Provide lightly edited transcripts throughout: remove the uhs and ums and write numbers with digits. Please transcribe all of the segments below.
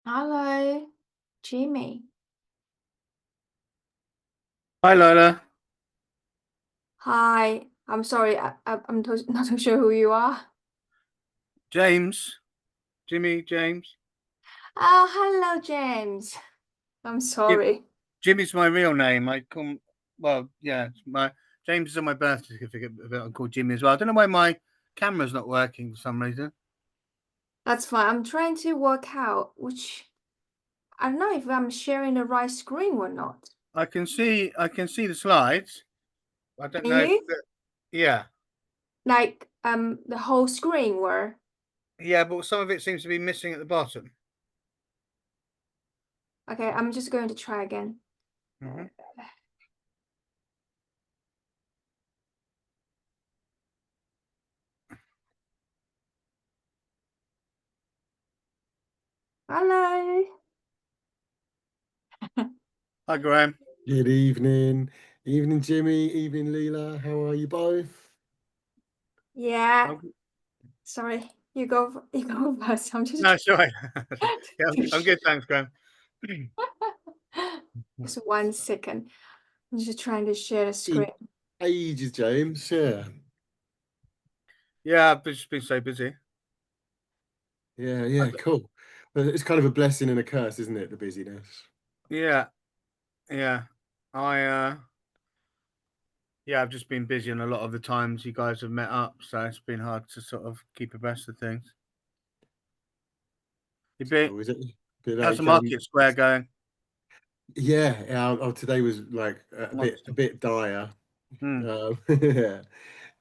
Hello, Jimmy. Hi Lola, Hi. I'm sorry, not too sure who you are. James, Jimmy, James. Oh, hello, James. I'm Jim, sorry. Jimmy's my real name. Well, yeah, my James is on my birth certificate, but I'm called Jimmy as well. I don't know why my camera's not working for some reason. That's fine. I'm trying to work out I don't know if I'm sharing the right screen or not. I can see the slides. I don't Can know if, you? yeah, Like, the whole screen were. yeah, but some of it seems to be missing at the bottom. Okay, I'm just going to try again. Hmm. Hello. Hi Graham. Good evening. Evening, Jimmy. Evening, Leela. How are you both? Yeah, Oh, sorry. You go first. I'm just no, sorry. Yeah, trying to I'm good, thanks, Graham. Just 1 second. I'm just trying to share the Been screen. ages, James. Yeah. Yeah, I've just been so busy. Yeah, cool. Well, it's kind of a blessing and a curse, isn't it? The busyness. Yeah, yeah. I Yeah, I've just been busy, and a lot of the times you guys have met up, so it's been hard to sort of keep abreast of things. You been Oh, is it? Bit How's the like market square going? today was like a bit Monster. dire. Hmm. Yeah,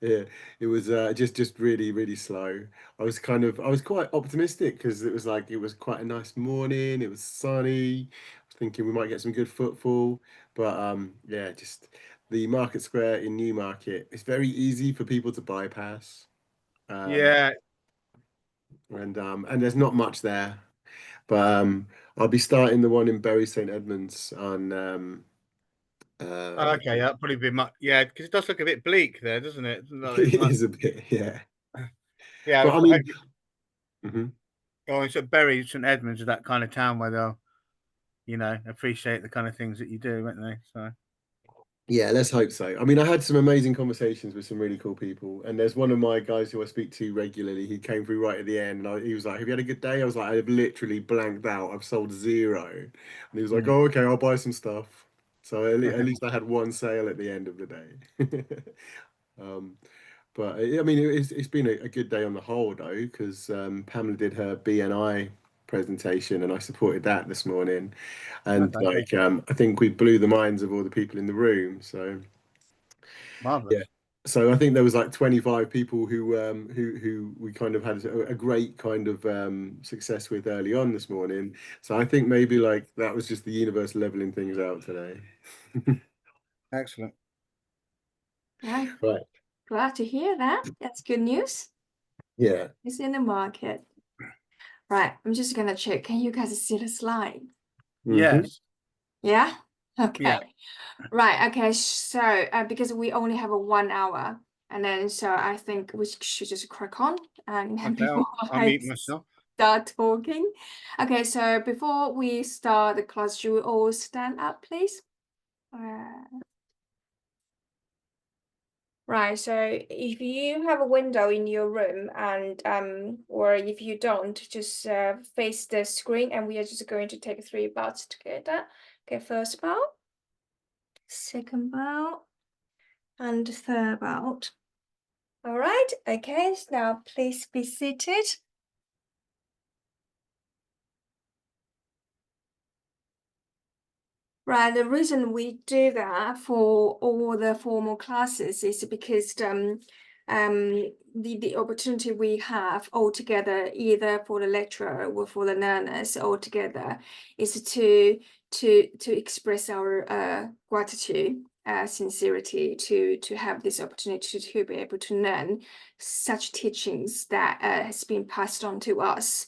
yeah. It was just really, really slow. I was quite optimistic because it was quite a nice morning. It was sunny. I was thinking we might get some good footfall, but yeah, just the market square in Newmarket. It's very easy for people to bypass, um, Yeah. and there's not much there. But I'll be starting the one in Bury St Edmunds on Oh, uh, okay. Yeah, probably be much. Yeah, because it does look a bit bleak there, doesn't it? It's it like, is a bit, yeah. yeah. But I I hope mean, you mhm. go into Bury St Edmunds is that kind of town where they'll, appreciate the kind of things that you do, won't they? So. Yeah, let's hope so. I mean, I had some amazing conversations with some really cool people, and there's one of my guys who I speak to regularly. He came through right at the end, and he was like, "Have you had a good day?" I was like, "I've literally blanked out. I've sold zero," and he was like, Hmm. "Oh, okay, I'll buy some stuff." So at least I had one sale at the end of the day. um, but I mean, it's been a good day on the whole, though, because Pamela did her BNI presentation, and I supported that this morning. And Okay. like, I think we blew the minds of all the people in the room. So yeah. Marvelous. So I think there was like 25 people who we kind of had a great kind of success with early on this morning. So I think maybe like that was just the universe leveling things out today. Excellent. Yeah, Right. glad to hear that. That's good news. Yeah. It's in the market. Right, I'm just gonna check. Can you guys see the slide? Hmm. Yes. Yeah? Yeah. Okay. Right, okay. So, because we only have a 1 hour, and then so I think we should just crack on and then Okay. before I'll I mute myself. start talking. Okay, so before we start the class, should we all stand up, please? Right, so if you have a window in your room and or if you don't, just face the screen and we are just going to take 3 bows together. Okay, first bow, second bow, and third bow. All right, okay, so now please be seated. Right, the reason we do that for all the formal classes is because the opportunity we have all together, either for the lecturer or for the learners all together, is to express our gratitude, sincerity to have this opportunity to be able to learn such teachings that has been passed on to us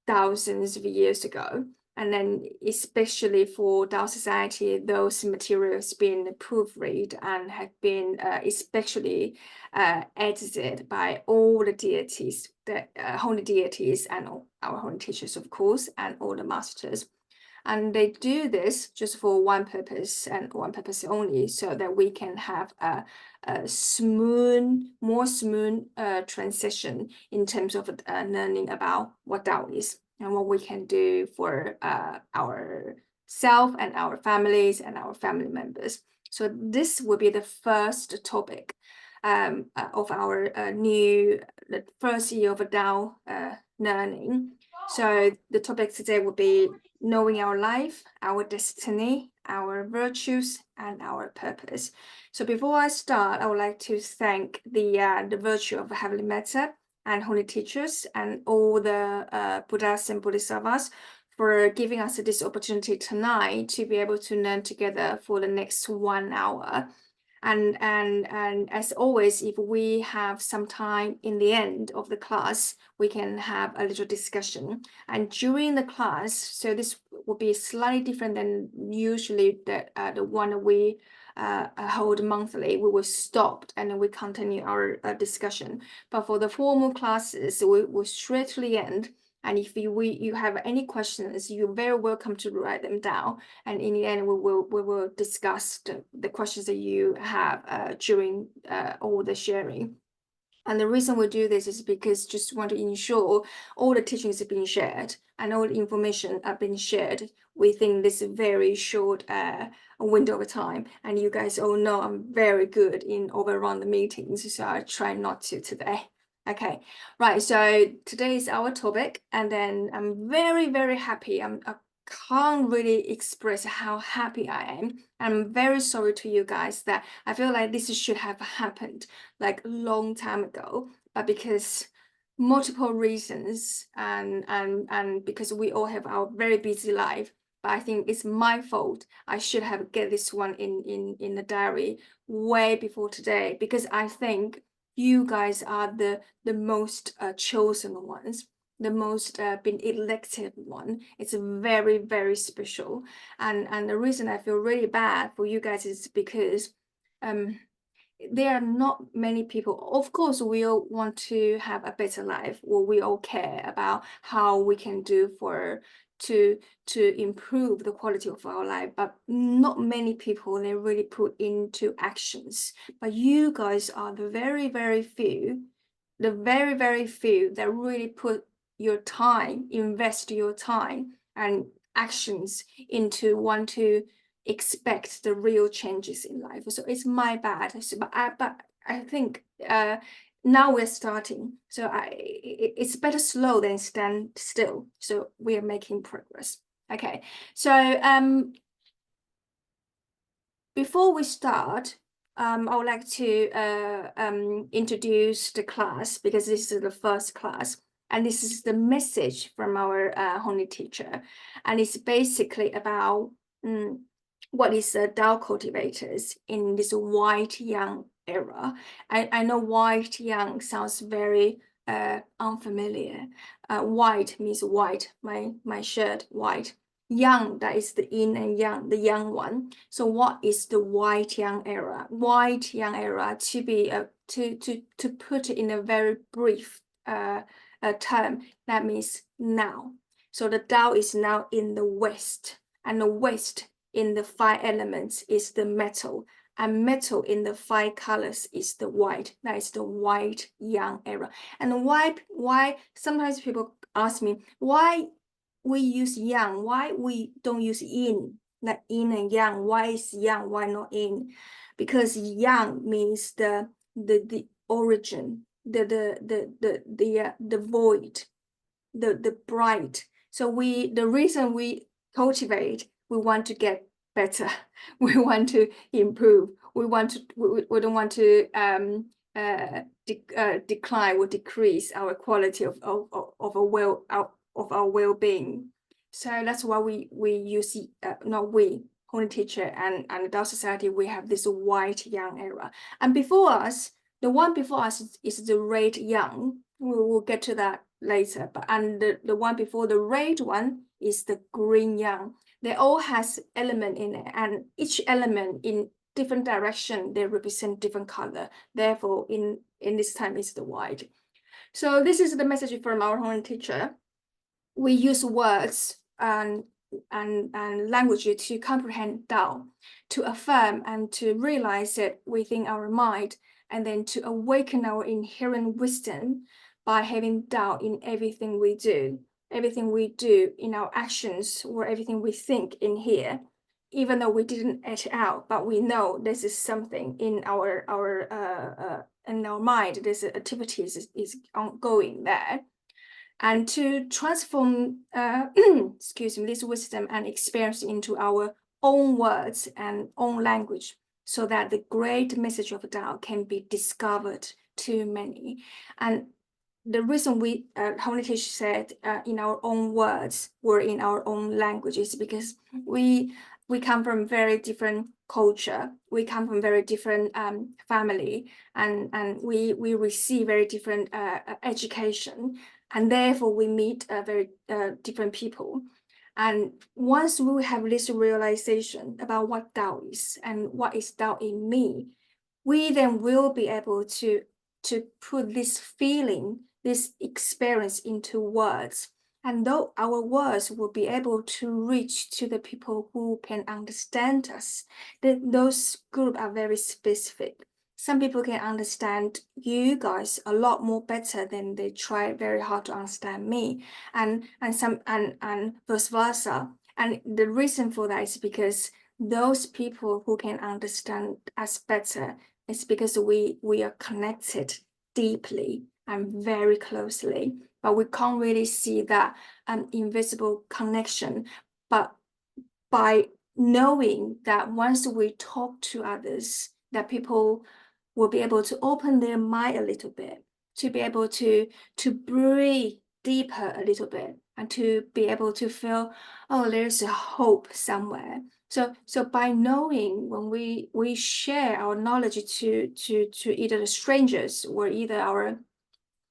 thousands of years ago. And then especially for Dao Society, those materials been proofread and have been especially edited by all the deities, the holy deities and our holy teachers, of course, and all the masters. And they do this just for one purpose and one purpose only, so that we can have a more smooth transition in terms of learning about what Dao is and what we can do for ourselves and our families and our family members. So this will be the first topic of our the first year of Dao learning. So the topic today will be knowing our life, our destiny, our virtues, and our purpose. So before I start, I would like to thank the virtue of Heavenly Metta and holy teachers and all the Buddhas and Bodhisattvas for giving us this opportunity tonight to be able to learn together for the next 1 hour. And as always, if we have some time in the end of the class, we can have a little discussion. And during the class, so this will be slightly different than usually the one we hold monthly. We will stop and then we continue our discussion. But for the formal classes, we will straight to the end. And if you have any questions, you're very welcome to write them down. And in the end, we will discuss the questions that you have during all the sharing. And the reason we do this is because just want to ensure all the teachings are being shared and all the information are being shared within this very short window of time. And you guys all know I'm very good in overrun the meetings, so I try not to today. Okay, right, so today is our topic, and then I'm very, very happy. I can't really express how happy I am. I'm very sorry to you guys that I feel like this should have happened like a long time ago, but because multiple reasons and because we all have our very busy life, but I think it's my fault. I should have get this one in the diary way before today, because I think you guys are the most chosen ones, the most been elected one. It's very, very special. And the reason I feel really bad for you guys is because there are not many people. Of course, we all want to have a better life, or we all care about how we can do to improve the quality of our life, but not many people, they really put into actions. But you guys are the very, very few that really put your time, invest your time and actions into want to expect the real changes in life. So it's my bad. So, but I think now we're starting. So it's better slow than stand still. So we are making progress. Okay. So before we start, I would like to introduce the class, because this is the first class. And this is the message from our holy teacher. And it's basically about what is Dao cultivators in this white yang era. I know white yang sounds very unfamiliar. White means white, my shirt white. Yang, that is the yin and yang, the young one. So what is the white yang era? White yang era, to be to put it in a very brief term, that means now. So the Tao is now in the West, and the West in the 5 elements is the metal, and metal in the 5 colors is the white. That is the white yang era. And why sometimes people ask me why we use yang, why we don't use yin, like yin and yang. Why is yang, why not yin? Because yang means the origin, the void, the bright. So the reason we cultivate, we want to get better, we want to improve, we don't want to decline or decrease our quality of our well-being. So that's why we use not we, holy teacher and the Dao Society, we have this white yang era. And before us, the one before us is the red yang. We will get to that later. But and the one before the red one is the green yang. They all has element in it, and each element in different direction, they represent different color. Therefore, in this time is the white. So this is the message from our Hmong teacher. We use words and language to comprehend Dao, to affirm and to realize it within our mind, and then to awaken our inherent wisdom by having Dao in everything we do in our actions, or everything we think in here, even though we didn't act it out, but we know this is something in our mind. This activities is ongoing there. And to transform, excuse me, this wisdom and experience into our own words and own language, so that the great message of Tao can be discovered to many. And the reason we, Hmong teacher said, in our own words or in our own language, is because we come from very different culture. We come from very different family, and we receive very different education. And therefore, we meet very different people. And once we have this realization about what Tao is and what is Tao in me, we then will be able to put this feeling, this experience into words. And though our words will be able to reach to the people who can understand us, those groups are very specific. Some people can understand you guys a lot more better than they try very hard to understand me, and vice versa. And the reason for that is because those people who can understand us better is because we are connected deeply and very closely, but we can't really see that invisible connection. But by knowing that once we talk to others, that people will be able to open their mind a little bit, to be able to breathe deeper a little bit, and to be able to feel, oh, there's a hope somewhere. So by knowing, when we share our knowledge to either the strangers or either our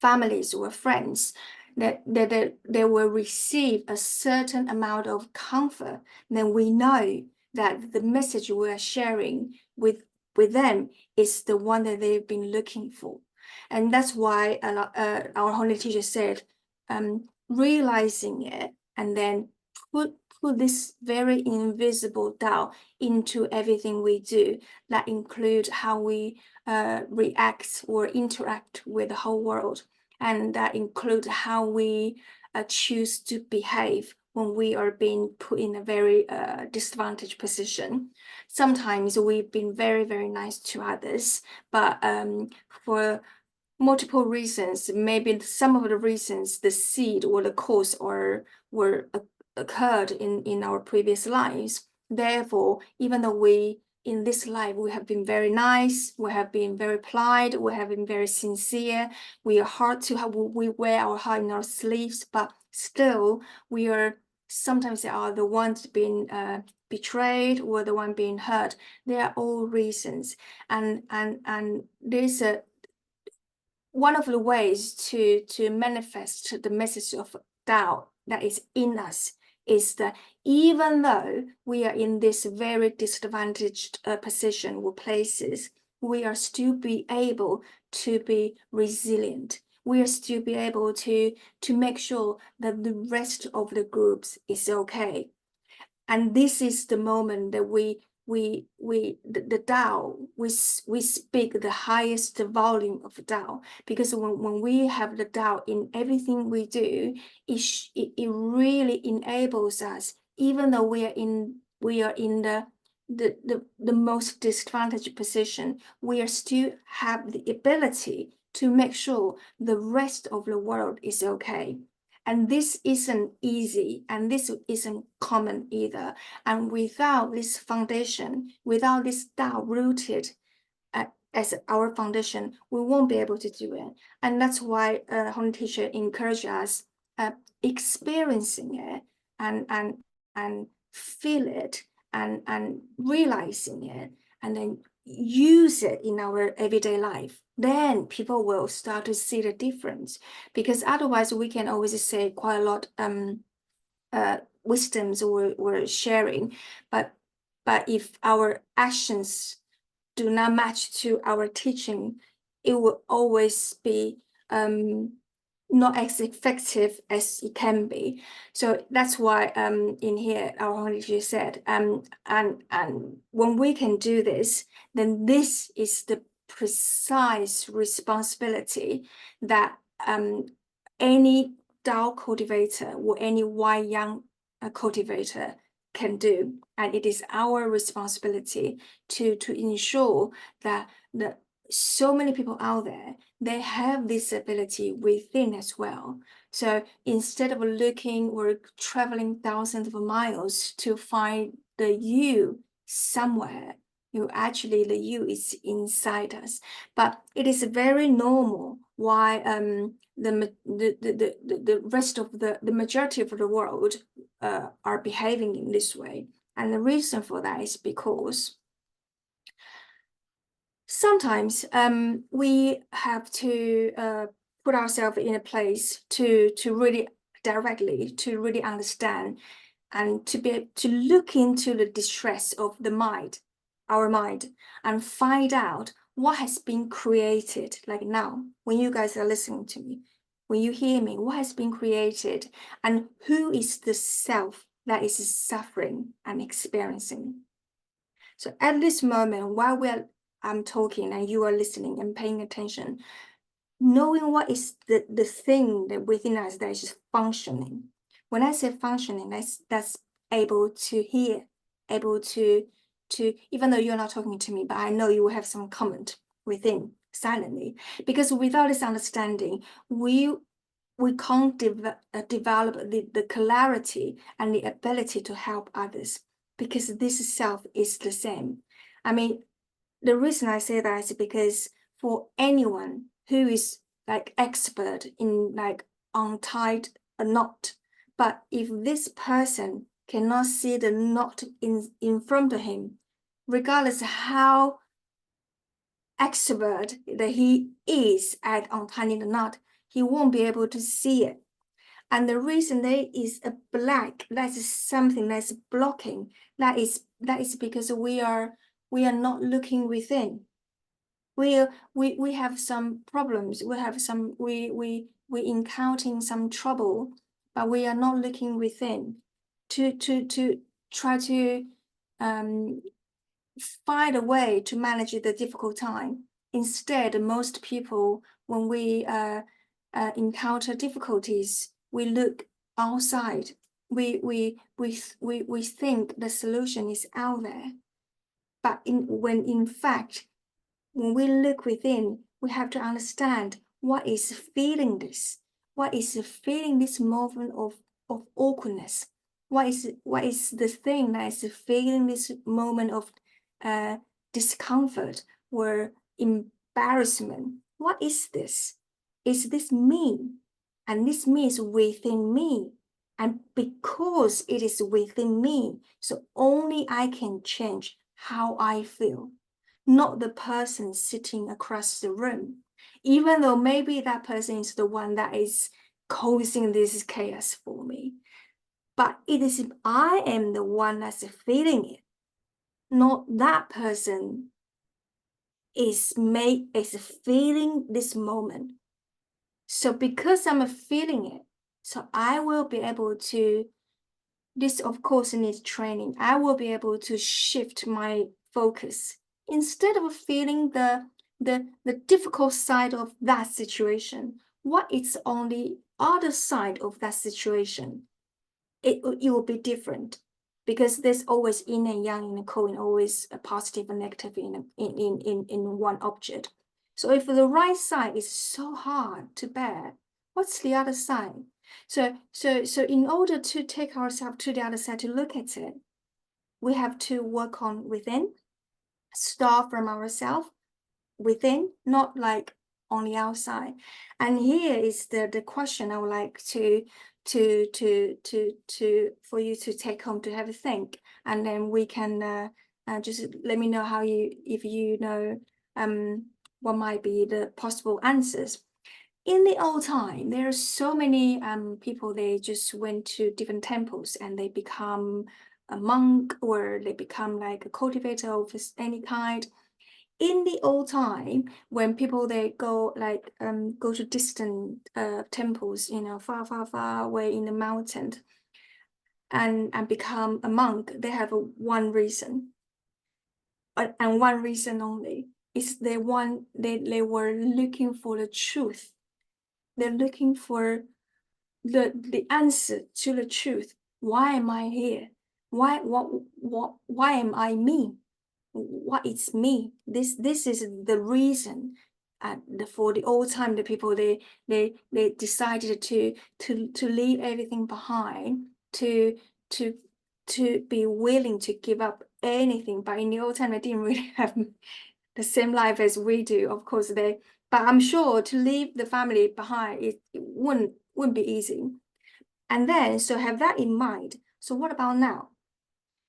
families or friends, that they will receive a certain amount of comfort, then we know that the message we are sharing with them is the one that they've been looking for. And that's why our Holy Teacher said, realizing it and then put this very invisible Tao into everything we do. That includes how we react or interact with the whole world. And that includes how we choose to behave when we are being put in a very disadvantaged position. Sometimes we've been very, very nice to others, but for multiple reasons, maybe some of the reasons, the seed or the cause were occurred in our previous lives. Therefore, even though in this life we have been very nice, we have been very polite, we have been very sincere, we are hard to have, we wear our heart in our sleeves, but still we are sometimes are the ones being betrayed or the one being hurt. They are all reasons, and there's one of the ways to manifest the message of Tao that is in us is that even though we are in this very disadvantaged position or places, we are still be able to be resilient. We are still be able to make sure that the rest of the groups is okay. And this is the moment that the Tao, we speak the highest volume of Tao, because when we have the Tao in everything we do, it really enables us, even though we are in the most disadvantaged position, we are still have the ability to make sure the rest of the world is okay. And this isn't easy, and this isn't common either. And without this foundation, without this Tao rooted as our foundation, we won't be able to do it. And that's why Hmong teacher encouraged us experiencing it and feel it and realizing it, and then use it in our everyday life. Then people will start to see the difference, because otherwise we can always say quite a lot wisdoms we're sharing, but if our actions do not match to our teaching, it will always be not as effective as it can be. So that's why in here our Holy Teacher said, and when we can do this, then this is the precise responsibility that any Dao cultivator or any Wai Yang cultivator can do, and it is our responsibility to ensure that so many people out there, they have this ability within as well. So instead of looking or traveling thousands of miles to find the you somewhere, actually the you is inside us. But it is very normal why the rest of the majority of the world are behaving in this way. And the reason for that is because sometimes we have to put ourselves in a place to really directly, to really understand and to look into the distress of the mind, our mind, and find out what has been created. Like now, when you guys are listening to me, when you hear me, what has been created, and who is the self that is suffering and experiencing. So at this moment, while I'm talking and you are listening and paying attention, knowing what is the thing that within us that is functioning. When I say functioning, that's able to hear, able to even though you're not talking to me, but I know you will have some comment within silently, because without this understanding, we can't develop the clarity and the ability to help others, because this self is the same. I mean, the reason I say that is because for anyone who is like expert in like untied a knot, but if this person cannot see the knot in front of him, regardless of how expert that he is at untying the knot, he won't be able to see it. And the reason there is a black, that is something that's blocking, that is because we are not looking within. We have some problems. We have some we encountering some trouble, but we are not looking within to try to find a way to manage the difficult time. Instead, most people, when we encounter difficulties, we look outside. We think the solution is out there, but in fact, when we look within, we have to understand what is feeling this. What is feeling this moment of awkwardness? What is the thing that is feeling this moment of discomfort or embarrassment? What is this? Is this me? And this me is within me. And because it is within me, so only I can change how I feel, not the person sitting across the room, even though maybe that person is the one that is causing this chaos for me. But it is if I am the one that's feeling it, not that person is feeling this moment. So because I'm feeling it, so I will be able to, this of course needs training, I will be able to shift my focus. Instead of feeling the difficult side of that situation, what is on the other side of that situation, it will be different, because there's always yin and yang in the coin, always a positive and negative in one object. So if the right side is so hard to bear, what's the other side? So in order to take ourselves to the other side to look at it, we have to work on within, start from ourselves within, not like on the outside. And here is the question I would like to for you to take home to have a think, and then we can just let me know how if you know what might be the possible answers. in the old time, there are so many people, they just went to different temples and they become a monk, or they become like a cultivator of any kind. In the old time, when people, they go like go to distant temples, you know, far, far, far away in the mountain, and become a monk, they have one reason, and one reason only, is they were looking for the truth. They're looking for the answer to the truth. Why am I here? Why am I me? What is me? This is the reason. For the old time, the people, they decided to leave everything behind, to be willing to give up anything. But in the old time, they didn't really have the same life as we do. Of course, but I'm sure to leave the family behind, it wouldn't be easy. And then, so have that in mind. So what about now?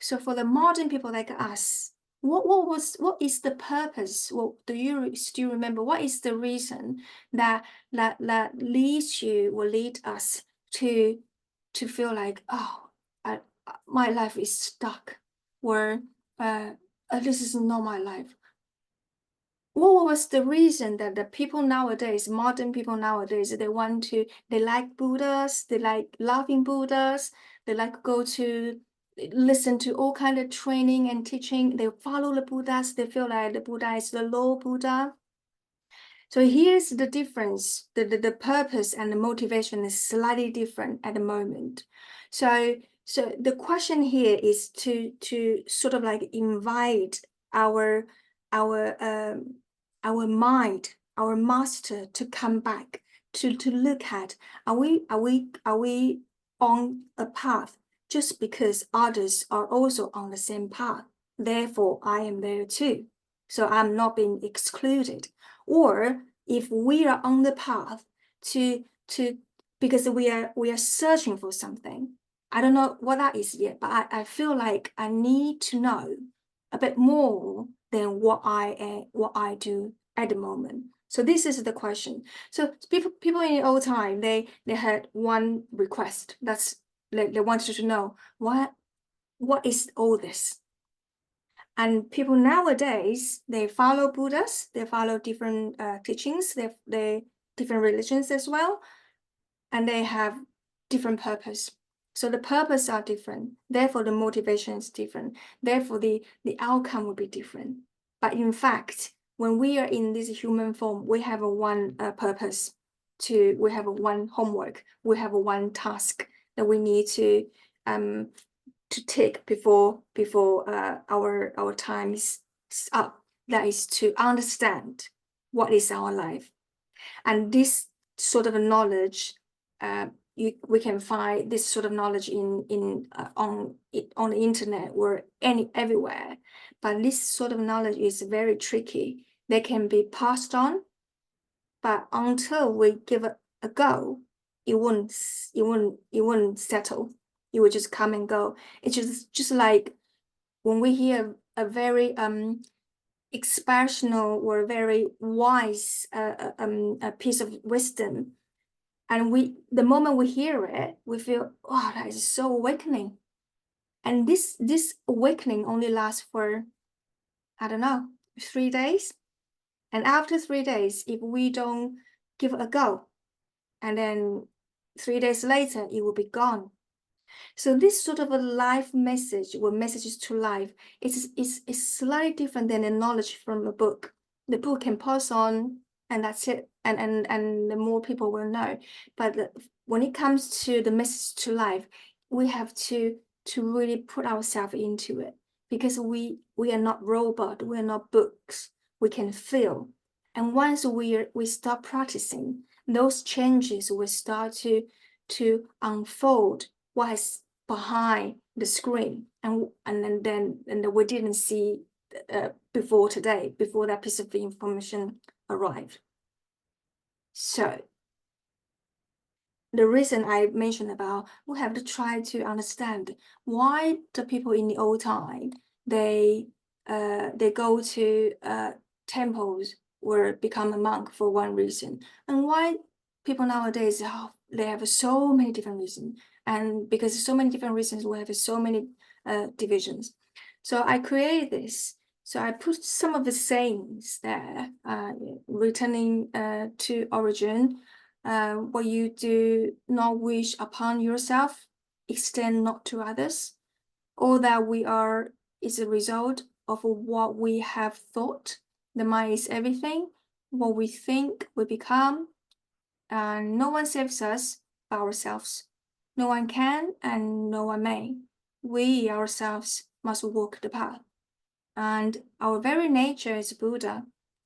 So for the modern people like us, what is the purpose? Well, do you still remember what is the reason that leads you, or lead us to feel like, oh, my life is stuck, or this is not my life? What was the reason that the people nowadays, modern people nowadays, they like Buddhas, they like laughing Buddhas, they like go to listen to all kind of training and teaching, they follow the Buddhas, they feel like the Buddha is the low Buddha. So here's the difference, the purpose and the motivation is slightly different at the moment. So the question here is to sort of like invite our mind, our master, to come back, to look at, are we on a path just because others are also on the same path, therefore I am there too, so I'm not being excluded? Or if we are on the path to because we are searching for something, I don't know what that is yet, but I feel like I need to know a bit more than what I do at the moment. So this is the question. So people in the old time, they had one request. That's they wanted to know what is all this. And people nowadays, they follow Buddhas, they follow different teachings, they different religions as well, and they have different purpose. So the purpose are different, therefore the motivation is different, therefore the outcome will be different. But in fact, when we are in this human form, we have a one purpose, we have a one homework, we have a one task that we need to take before our time is up. That is to understand what is our life. And this sort of knowledge, we can find this sort of knowledge on the internet or everywhere. But this sort of knowledge is very tricky. They can be passed on, but until we give it a go, it won't settle. It will just come and go. It's just like when we hear a very exceptional or very wise a piece of wisdom, and the moment we hear it, we feel, oh, that is so awakening. And this awakening only lasts for, I don't know, 3 days. And after 3 days, if we don't give it a go, and then 3 days later, it will be gone. So this sort of a life message, or messages to life, is slightly different than the knowledge from a book. The book can pass on, and that's it, and the more people will know. But when it comes to the message to life, we have to really put ourselves into it, because we are not robot, we are not books. We can feel, and once we start practicing, those changes will start to unfold what is behind the screen, and then we didn't see before today, before that piece of information arrived. So the reason I mentioned about, we have to try to understand why the people in the old time, they go to temples or become a monk for one reason, and why people nowadays, they have so many different reasons, and because so many different reasons, we have so many divisions. So I created this. So I put some of the sayings there, returning to origin. What you do not wish upon yourself, extend not to others. All that we are is a result of what we have thought. The mind is everything. What we think, we become. And no one saves us but ourselves. No one can and no one may. We ourselves must walk the path. And our very nature is Buddha.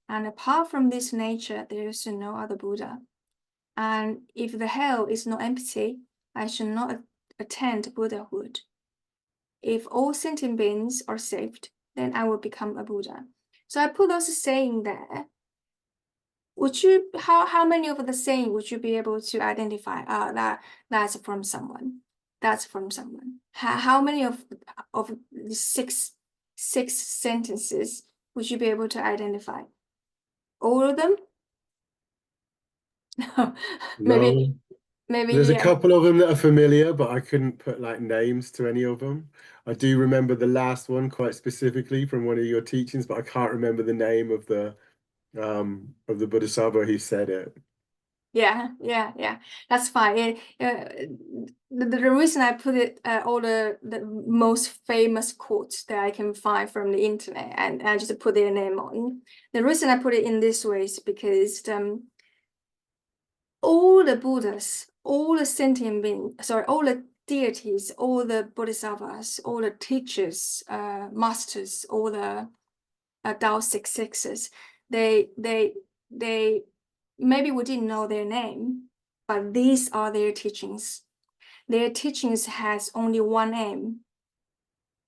And apart from this nature, there is no other Buddha. And if the hell is not empty, I shall not attain Buddhahood. If all sentient beings are saved, then I will become a Buddha. So I put those saying there. Would you, how many of the saying would you be able to identify? That's from someone. That's from someone. How many of the six sentences would you be able to identify? All of them? maybe There's a couple of them that are familiar, but I couldn't put like names to any of them. I do remember the last one quite specifically from one of your teachings, but I can't remember the name of the Bodhisattva who said it. Yeah, that's fine. The reason I put it all the most famous quotes that I can find from the internet, and I just put their name on. The reason I put it in this way is because all the Buddhas, all the sentient beings, all the deities, all the Bodhisattvas, all the teachers, masters, all the Dao successors, they maybe we didn't know their name, but these are their teachings. Their teachings has only one aim,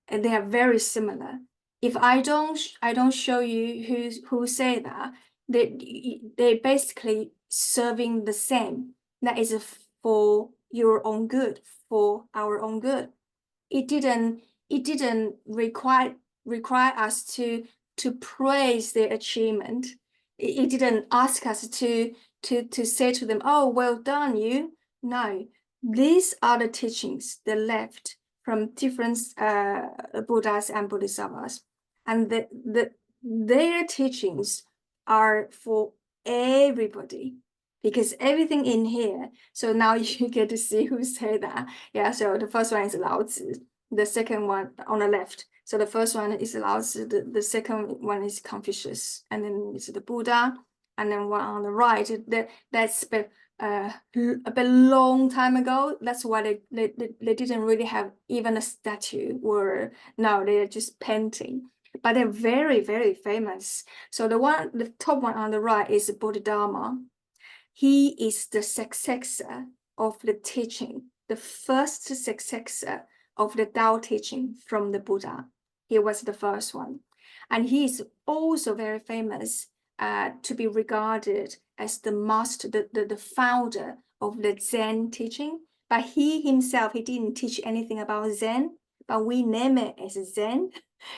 and they are very similar. If I don't show you who say that, they basically serving the same. That is for your own good, for our own good. It didn't require us to praise their achievement. It didn't ask us to say to them, oh, well done, you. No, these are the teachings that left from different Buddhas and Bodhisattvas. And their teachings are for everybody, because everything in here. So now you get to see who say that. Yeah, so the first one is Lao Tzu. The second one on the left. So the first one is Lao Tzu, the second one is Confucius, and then it's the Buddha, and then one on the right. That's a bit long time ago. That's why they didn't really have even a statue, or no, they're just painting. But they're very, very famous. So the top one on the right is Bodhidharma. He is the successor of the teaching, the first successor of the Tao teaching from the Buddha. He was the first one. And he is also very famous to be regarded as the master, the founder of the Zen teaching. But he himself, he didn't teach anything about Zen, but we name it as Zen.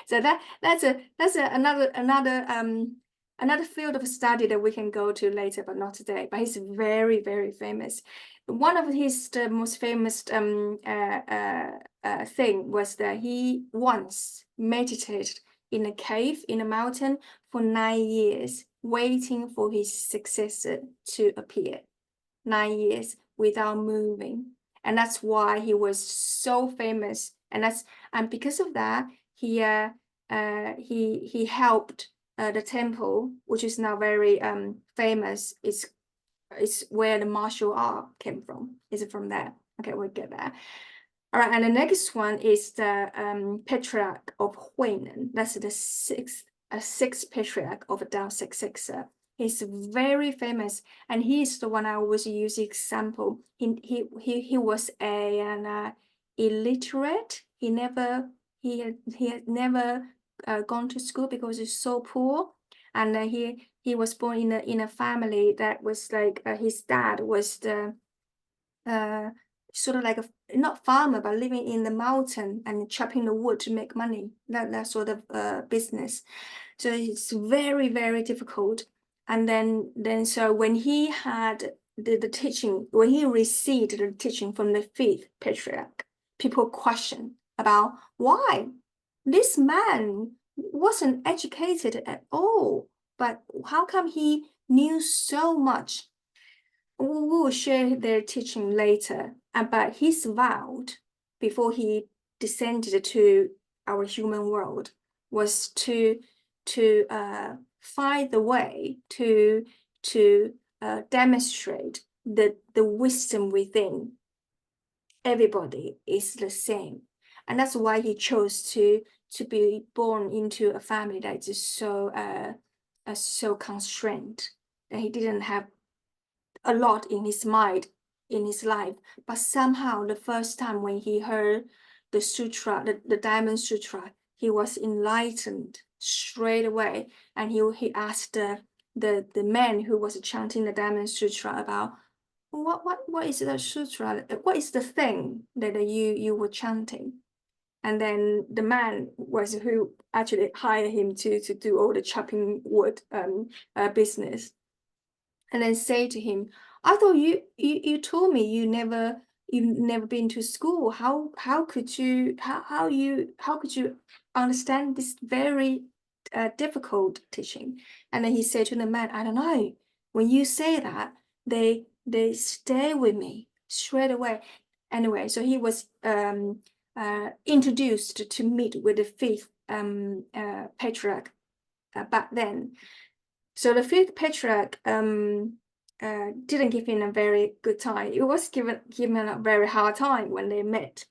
So that's another field of study that we can go to later, but not today. But he's very, very famous. One of his most famous thing was that he once meditated in a cave in a mountain for 9 years, waiting for his successor to appear. 9 years without moving, and that's why he was so famous. And because of that, he helped the temple, which is now very famous. Is where the martial art came from. Is it from there? Okay, we'll get there. All right, and the next one is the patriarch of Huainan. That's the sixth patriarch of Dao successor. He's very famous, and he's the one I always use example. He was an illiterate. He had never gone to school because he's so poor, and he was born in a family that was like his dad was the sort of like not farmer, but living in the mountain and chopping the wood to make money. That sort of business. So it's very, very difficult. And then so when he had the teaching, when he received the teaching from the fifth patriarch, people question about why this man wasn't educated at all, but how come he knew so much? We will share their teaching later, but his vow before he descended to our human world was to find the way to demonstrate the wisdom within everybody is the same, and that's why he chose to be born into a family that is so constrained, that he didn't have a lot in his mind in his life, but somehow the first time when he heard the sutra, the Diamond Sutra, he was enlightened straight away, and he asked the man who was chanting the Diamond Sutra about what is the sutra, what is the thing that you were chanting. And then the man was who actually hired him to do all the chopping wood business, and then say to him, I thought you told me you've never been to school. How could you understand this very difficult teaching? And then he said to the man, I don't know. When you say that, they stay with me straight away. Anyway, so he was introduced to meet with the fifth patriarch back then. So the fifth patriarch didn't give him a very good time. It was given a very hard time when they met.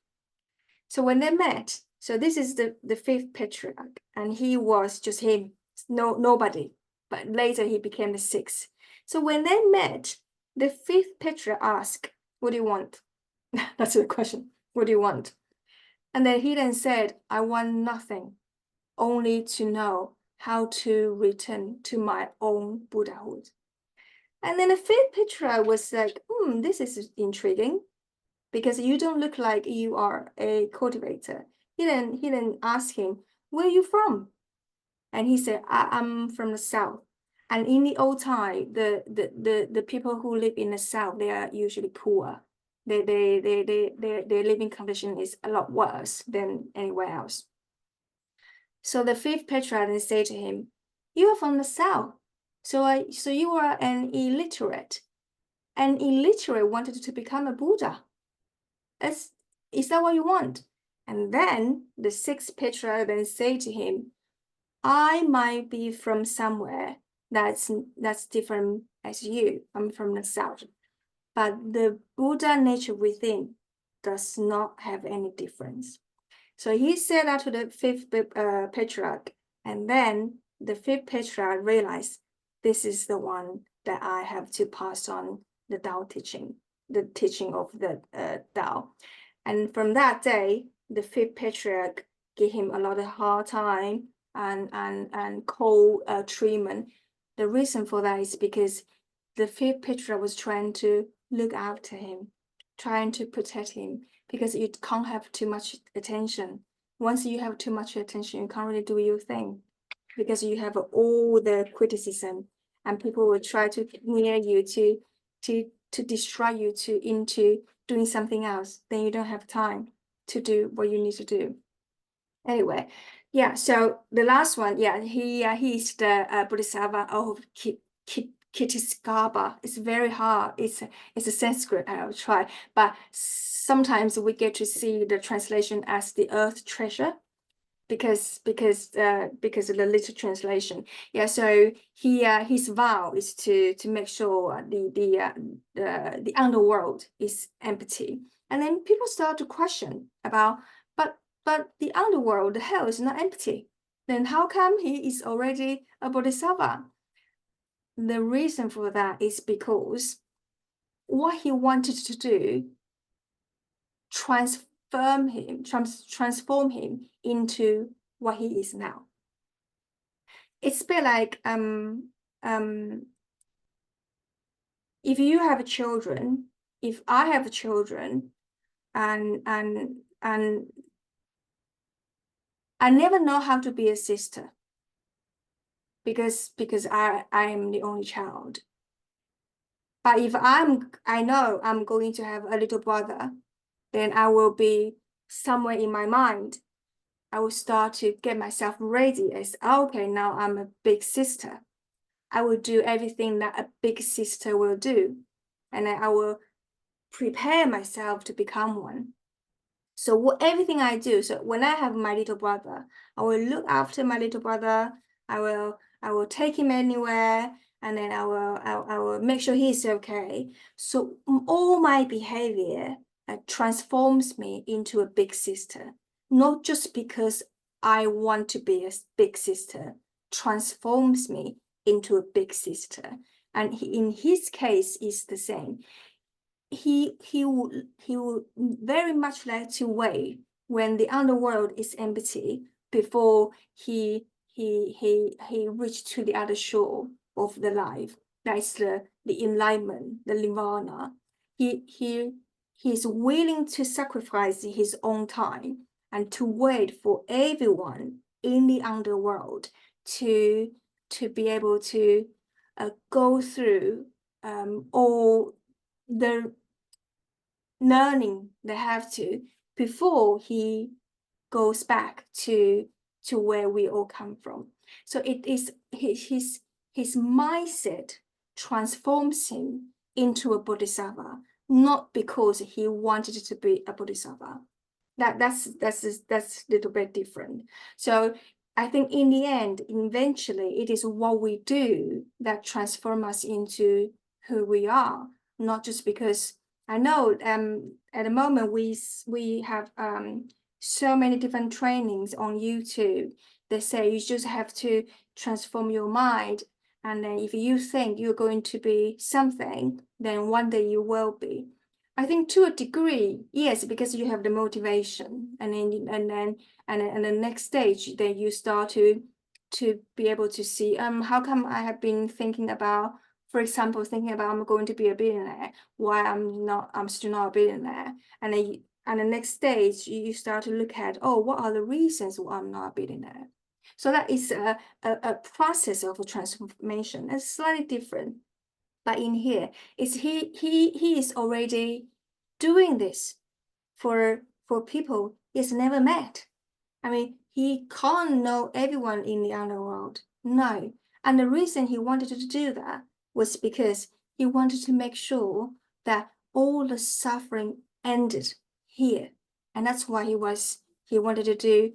So when they met, so this is the fifth patriarch, and he was just him, nobody. But later he became the sixth. So when they met, the fifth patriarch asked, "What do you want?" That's the question. What do you want? And then he then said, "I want nothing, only to know how to return to my own Buddhahood." And then the fifth patriarch was like, this is intriguing, because you don't look like you are a cultivator. He then asked him, "Where are you from?" And he said, I'm from the south. And in the old time, the people who live in the south, they are usually poor. Their living condition is a lot worse than anywhere else. So the fifth patriarch then said to him, "You are from the south, so you are an illiterate. An illiterate wanted to become a Buddha. Is that what you want?" And then the sixth patriarch then said to him, "I might be from somewhere that's different as you. I'm from the south, but the Buddha nature within does not have any difference." So he said that to the fifth patriarch, and then the fifth patriarch realized, this is the one that I have to pass on the Dao teaching, the teaching of the Dao. And from that day, the fifth patriarch gave him a lot of hard time and cold treatment. The reason for that is because the fifth patriarch was trying to look after him, trying to protect him, because you can't have too much attention. Once you have too much attention, you can't really do your thing, because you have all the criticism, and people will try to near you to distract you into doing something else. Then you don't have time to do what you need to do. Anyway, yeah. So the last one, yeah, he's the Bodhisattva of Kitiskaba. It's very hard. It's a Sanskrit. I'll try, but sometimes we get to see the translation as the earth treasure, because of the literal translation. Yeah. So his vow is to make sure the underworld is empty, and then people start to question about, but the underworld, the hell, is not empty. Then how come he is already a bodhisattva? The reason for that is because what he wanted to do transform him into what he is now. It's a bit like if you have children, if I have children, and I never know how to be a sister, because I am the only child. But if I know I'm going to have a little brother, then I will be somewhere in my mind. I will start to get myself ready as, okay, now I'm a big sister. I will do everything that a big sister will do. And then I will prepare myself to become one. So everything I do, so when I have my little brother, I will look after my little brother. I will take him anywhere, and then I will make sure he's okay. So all my behavior transforms me into a big sister, not just because I want to be a big sister, transforms me into a big sister. And in his case, it's the same. He would very much like to wait when the underworld is empty before he reached to the other shore of the life. That's the enlightenment, the nirvana. He's willing to sacrifice his own time and to wait for everyone in the underworld to be able to go through all the learning they have to before he goes back to where we all come from. So it is his mindset transforms him into a bodhisattva, not because he wanted to be a bodhisattva. That's a little bit different. So I think in the end, eventually, it is what we do that transform us into who we are, not just because I know at the moment we have so many different trainings on YouTube. They say you just have to transform your mind, and then if you think you're going to be something, then one day you will be. I think to a degree, yes, because you have the motivation, and then the next stage, then you start to be able to see how come I have been thinking about, for example, thinking about I'm going to be a billionaire, why I'm still not a billionaire, and then the next stage you start to look at, oh, what are the reasons why I'm not a billionaire? So that is a process of a transformation. It's slightly different. But in here, is he is already doing this for people he's never met. I mean, he can't know everyone in the underworld. No. And the reason he wanted to do that was because he wanted to make sure that all the suffering ended here. And that's why he wanted to do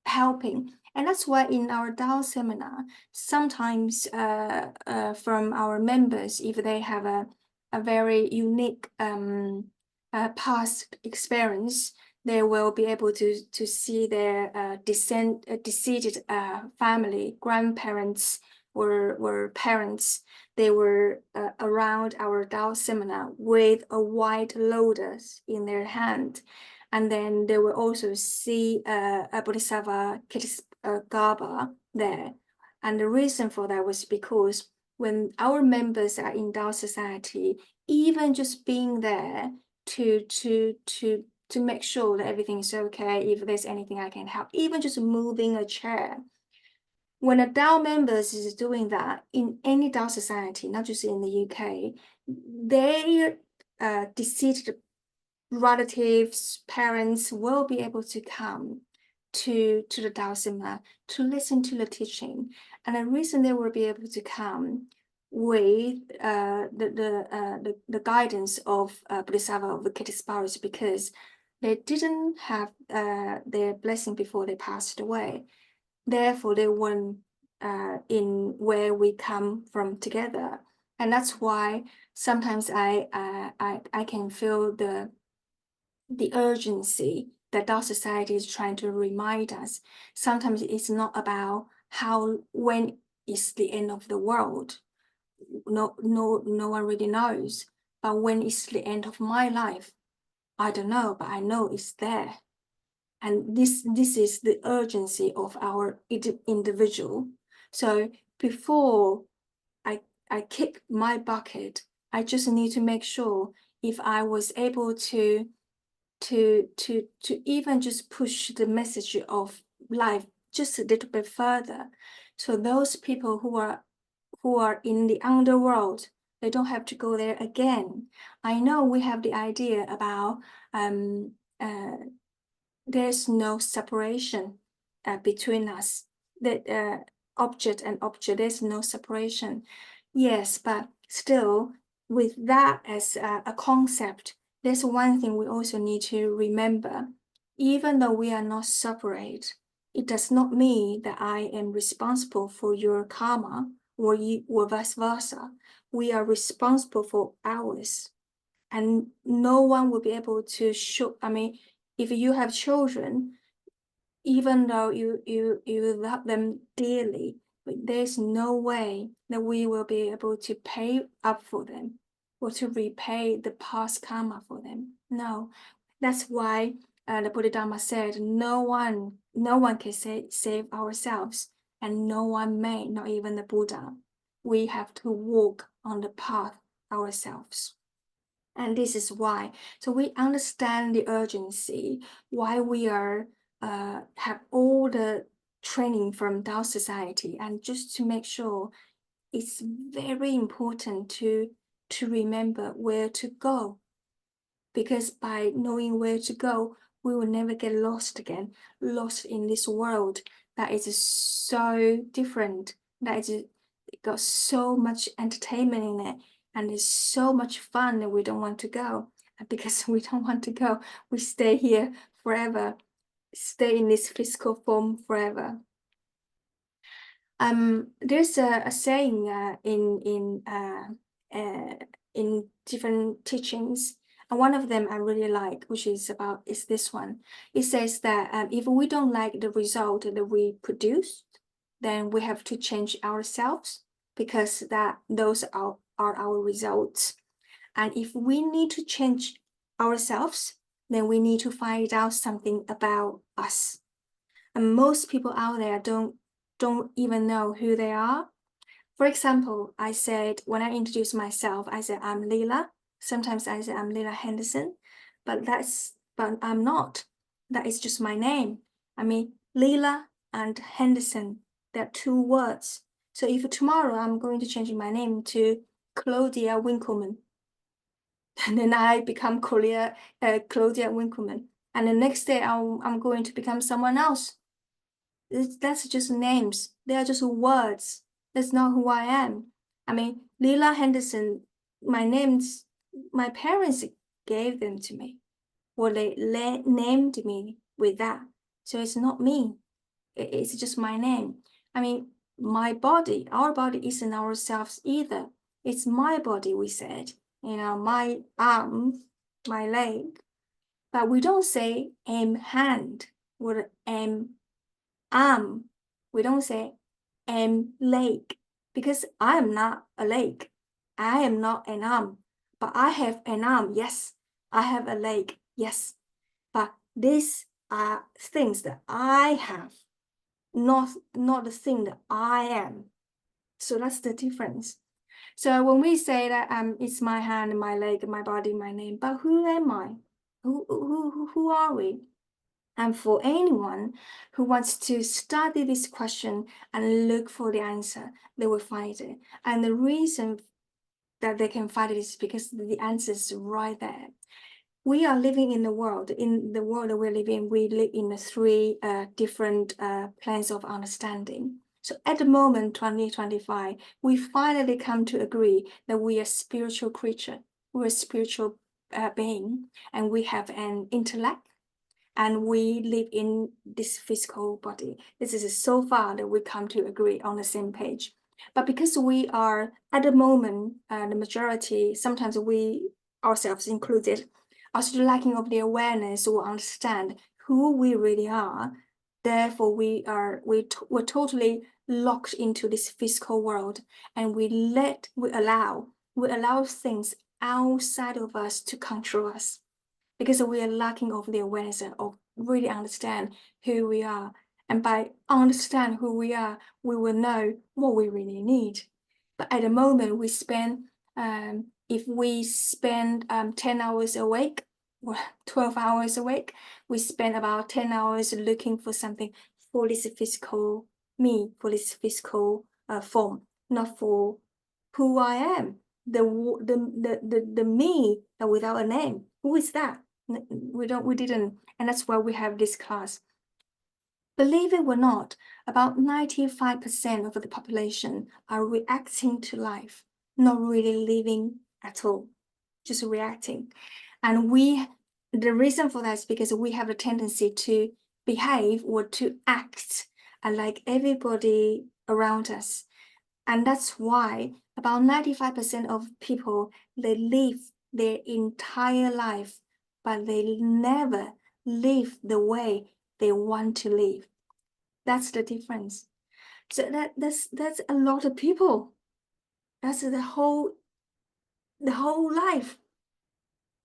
helping. And that's why in our Dao seminar, sometimes from our members, if they have a very unique past experience, they will be able to see their deceased family, grandparents or parents. They were around our Dao seminar with a white lotus in their hand. And then they will also see a Bodhisattva Gaba there. And the reason for that was because when our members are in Dao Society, even just being there to make sure that everything is okay, if there's anything I can help, even just moving a chair. When a Dao members is doing that in any Dao Society, not just in the UK, their deceased relatives, parents will be able to come to the Dao seminar to listen to the teaching. And the reason they will be able to come with the guidance of Bodhisattva of the Bodhisattva is because they didn't have their blessing before they passed away. Therefore, they weren't in where we come from together. And that's why sometimes I can feel the urgency that Dao Society is trying to remind us. Sometimes it's not about when is the end of the world. No one really knows. But when is the end of my life? I don't know, but I know it's there. And this is the urgency of our individual. So before I kick my bucket, I just need to make sure if I was able to even just push the message of life just a little bit further. So those people who are in the underworld, they don't have to go there again. I know we have the idea about there's no separation between us, that object and object, there's no separation. Yes, but still, with that as a concept, there's one thing we also need to remember. Even though we are not separate, it does not mean that I am responsible for your karma or vice versa. We are responsible for ours. And no one will be able to show, I mean, if you have children, even though you love them dearly, but there's no way that we will be able to pay up for them or to repay the past karma for them. No, that's why the Bodhidharma said, no one can save ourselves, and no one may, not even the Buddha. We have to walk on the path ourselves. And this is why. So we understand the urgency, why we are have all the training from Dao Society, and just to make sure it's very important to remember where to go. Because by knowing where to go, we will never get lost again, lost in this world that is so different, that is got so much entertainment in it, and it's so much fun that we don't want to go. And because we don't want to go, we stay here forever, stay in this physical form forever. There's a saying in different teachings, and one of them I really like, which is this one. It says that if we don't like the result that we produce, then we have to change ourselves, because those are our results. And if we need to change ourselves, then we need to find out something about us. And most people out there don't even know who they are. For example, I said, when I introduce myself, I said, I'm Leela. Sometimes I say I'm Leela Henderson, but I'm not. That is just my name. I mean, Leela and Henderson, they're two words. So if tomorrow I'm going to change my name to Claudia Winkleman, and then I become Claudia Winkleman, and the next day I'm going to become someone else. That's just names. They are just words. That's not who I am. I mean, Leela Henderson, my names, my parents gave them to me, or they named me with that. So it's not me. It's just my name. I mean, my body, our body isn't ourselves either. It's my body, we said. My arm, my leg. But we don't say am hand or am arm. We don't say am leg, because I am not a leg. I am not an arm, but I have an arm. Yes, I have a leg. Yes, but these are things that I have, not the thing that I am. So that's the difference. So when we say that it's my hand, my leg, my body, my name, but who am I? Who are we? And for anyone who wants to study this question and look for the answer, they will find it. And the reason that they can find it is because the answer is right there. We are living in the world. In the world that we're living, we live in the three different planes of understanding. So at the moment, 2025, we finally come to agree that we are spiritual creature, we're a spiritual being, and we have an intellect, and we live in this physical body. This is so far that we come to agree on the same page. But because we are, at the moment, the majority, sometimes we, ourselves included, are still lacking of the awareness or understand who we really are. Therefore, we're totally locked into this physical world, and we allow things outside of us to control us, because we are lacking of the awareness of really understand who we are. And by understand who we are, we will know what we really need. But at the moment, if we spend 10 hours awake or 12 hours awake, we spend about 10 hours looking for something for this physical me, for this physical form, not for who I am. the me without a name. Who is that? We didn't, and that's why we have this class. Believe it or not, about 95% of the population are reacting to life, not really living at all, just reacting. And the reason for that is because we have a tendency to behave or to act like everybody around us. And that's why about 95% of people, they live their entire life, but they never live the way they want to live. That's the difference. So that's a lot of people. That's the whole life,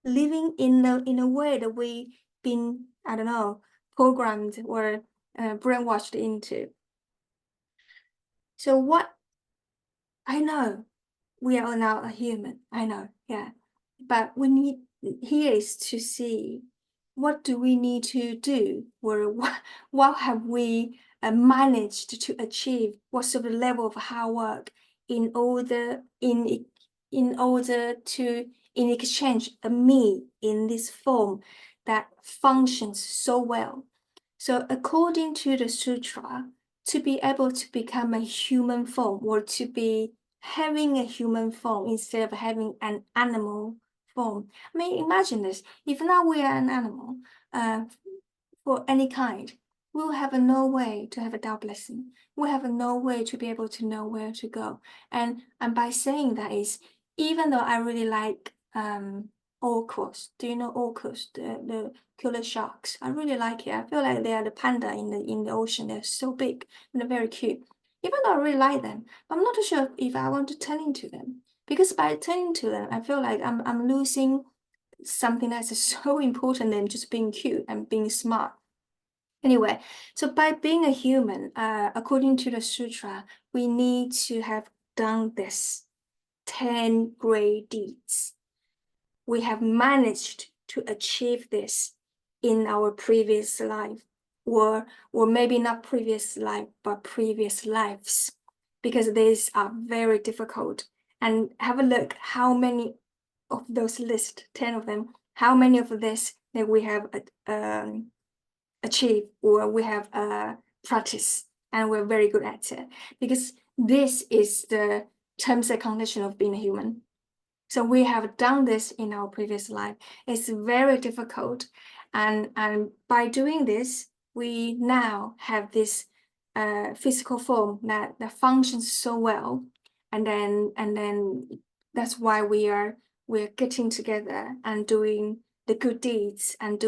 living in a way that we've been, I don't know, programmed or brainwashed into. So what I know, we are now a human. I know, yeah. But we need here is to see what do we need to do, or what have we managed to achieve, what sort of level of hard work in order to in exchange a me in this form that functions so well. So according to the sutra, to be able to become a human form, or to be having a human form instead of having an animal form. I mean, imagine this. If now we are an animal for any kind, we'll have no way to have a Tao blessing. We'll have no way to be able to know where to go. And by saying that is, even though I really like orcas, do you know orcas, the killer sharks? I really like it. I feel like they are the panda in the ocean. They're so big and they're very cute. Even though I really like them, I'm not too sure if I want to turn into them, because by turning to them, I feel like I'm losing something that's so important than just being cute and being smart. Anyway, so by being a human, according to the sutra, we need to have done this 10 great deeds. We have managed to achieve this in our previous life, or maybe not previous life, but previous lives, because these are very difficult. And have a look how many of those list, 10 of them, how many of this that we have achieved, or we have practiced, and we're very good at it, because this is the terms and condition of being a human. So we have done this in our previous life. It's very difficult. And by doing this, we now have this physical form that functions so well. And then that's why we're getting together and doing the good deeds and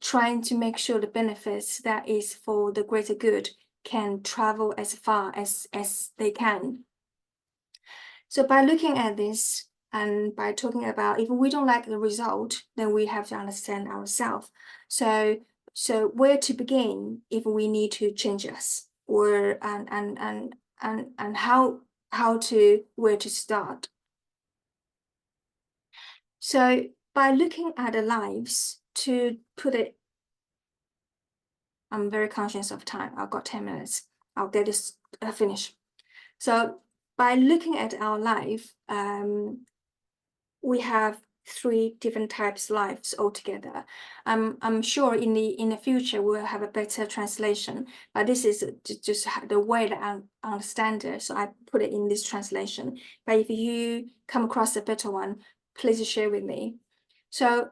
trying to make sure the benefits that is for the greater good can travel as far as they can. So by looking at this and by talking about, if we don't like the result, then we have to understand ourselves. So where to begin if we need to change us, or and where to start. So by looking at the lives, to put it, I'm very conscious of time. I've got 10 minutes. I'll get this finished. So by looking at our life, we have 3 different types of lives altogether. I'm sure in the future we'll have a better translation, but this is just the way that I understand it, so I put it in this translation. But if you come across a better one, please share with me. So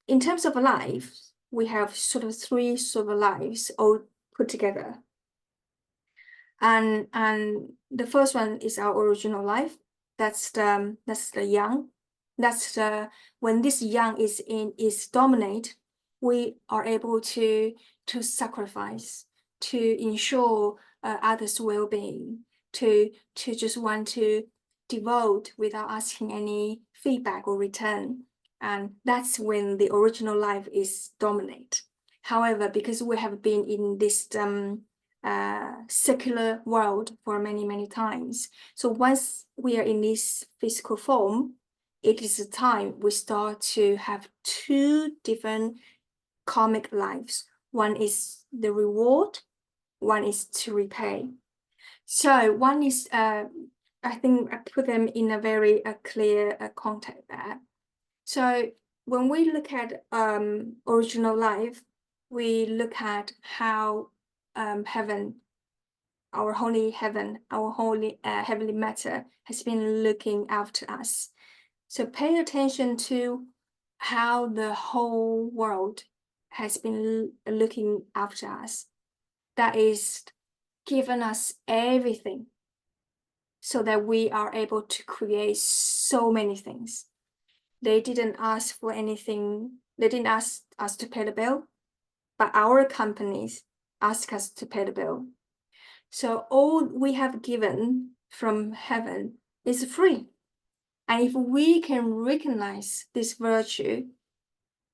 in terms of life, we have sort of 3 sort of lives all put together. And the first one is our original life. That's the young. That's when this young is dominate, we are able to sacrifice, to ensure others' well-being, to just want to devote without asking any feedback or return. And that's when the original life is dominate. However, because we have been in this secular world for many times, so once we are in this physical form, it is a time we start to have 2 different karmic lives. One is the reward, one is to repay. So one is I think I put them in a very clear context there. So when we look at original life, we look at how heaven, our holy heaven, our holy heavenly matter has been looking after us. So pay attention to how the whole world has been looking after us. That is given us everything so that we are able to create so many things. They didn't ask for anything. They didn't ask us to pay the bill, but our companies ask us to pay the bill. So all we have given from heaven is free. And if we can recognize this virtue,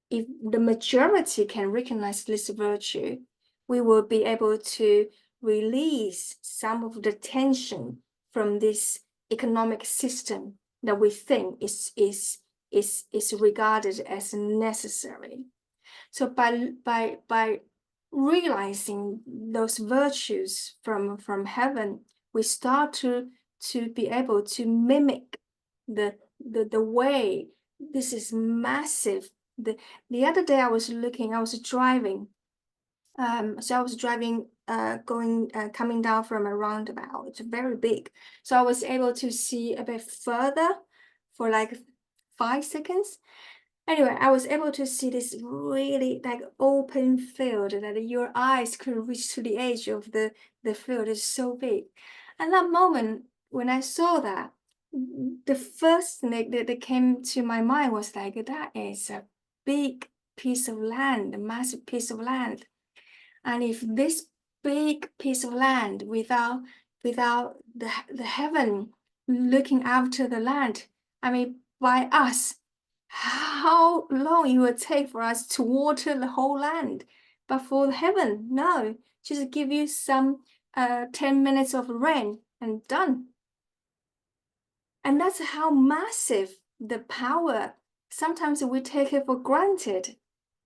if the majority can recognize this virtue, we will be able to release some of the tension from this economic system that we think is regarded as necessary. So by realizing those virtues from heaven, we start to be able to mimic the way. This is massive. The other day I was driving. So I was driving, coming down from a roundabout. It's very big. So I was able to see a bit further for like 5 seconds. Anyway, I was able to see this really like open field that your eyes could reach to the edge of the field. Is so big. And that moment when I saw that, the first thing that came to my mind was like, that is a big piece of land, a massive piece of land. And if this big piece of land without the heaven looking after the land, I mean, by us, how long it would take for us to water the whole land? But for heaven, no, just give you some 10 minutes of rain and done. And that's how massive the power. Sometimes we take it for granted.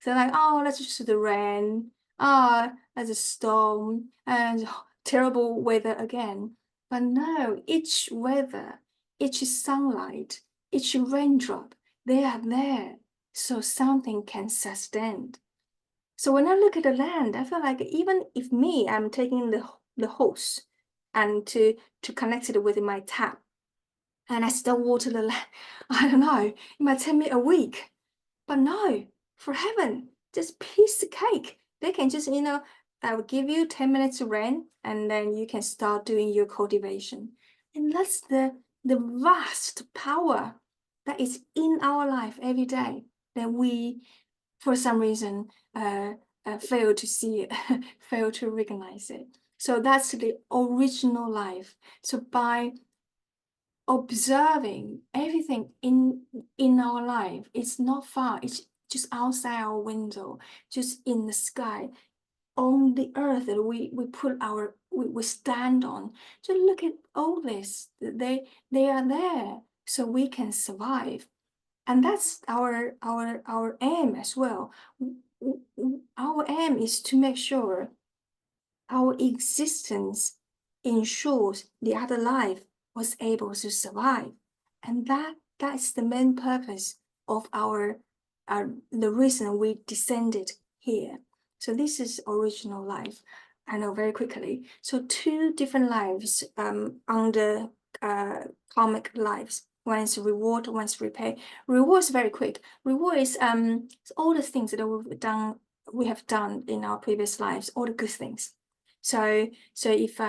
So like, oh, that's just the rain. Oh, that's a storm and terrible weather again. But no, each weather, each sunlight, each raindrop, they are there. So something can sustain. So when I look at the land, I feel like even if I'm taking the hose and to connect it with my tap, and I still water the land, I don't know, it might take me a week. But no, for heaven, just piece of cake. They can just, I will give you 10 minutes of rain, and then you can start doing your cultivation. And that's the vast power that is in our life every day that we, for some reason, fail to see it, fail to recognize it. So that's the original life. So by observing everything in our life, it's not far, it's just outside our window, just in the sky, on the earth that we stand on. Just look at all this. They are there so we can survive. And that's our aim as well. Our aim is to make sure our existence ensures the other life was able to survive. And that's the main purpose of the reason we descended here. So this is original life. I know, very quickly. So 2 different lives under karmic lives. One is reward, one is repay. Reward is very quick. Reward is all the things that we have done in our previous lives, all the good things. So if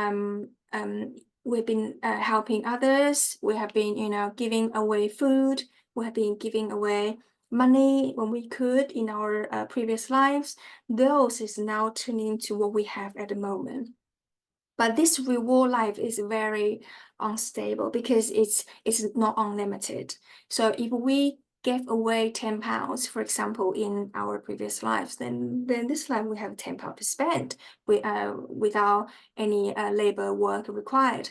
we've been helping others, we have been giving away food, we have been giving away money when we could in our previous lives. Those is now turning into what we have at the moment. But this reward life is very unstable because it's not unlimited. So if we gave away £10, for example, in our previous lives, then this life we have £10 to spend without any labor work required.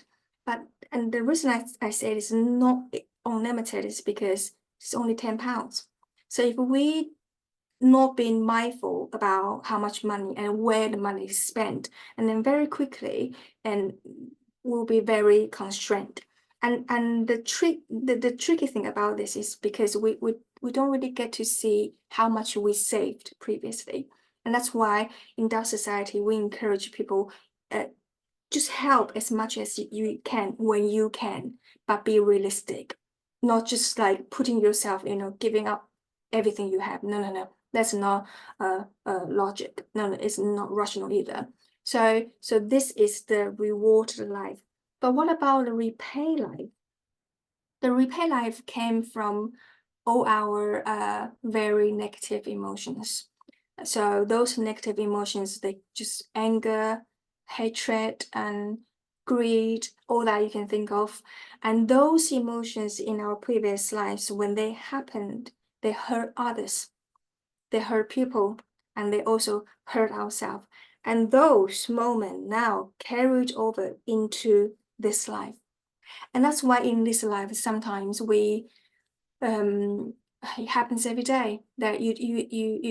And the reason I say it's not unlimited is because it's only £10. So if we not being mindful about how much money and where the money is spent, and then very quickly, and we'll be very constrained. And the tricky thing about this is because we don't really get to see how much we saved previously. And that's why in Dao Society, we encourage people just help as much as you can when you can, but be realistic, not just like putting yourself, giving up everything you have. No, that's not logic. No, it's not rational either. So this is the rewarded life. But what about the repay life? The repay life came from all our very negative emotions. So those negative emotions, they just anger, hatred, and greed, all that you can think of. And those emotions in our previous lives, when they happened, they hurt others, they hurt people, and they also hurt ourselves. And those moments now carried over into this life. And that's why in this life, sometimes it happens every day that you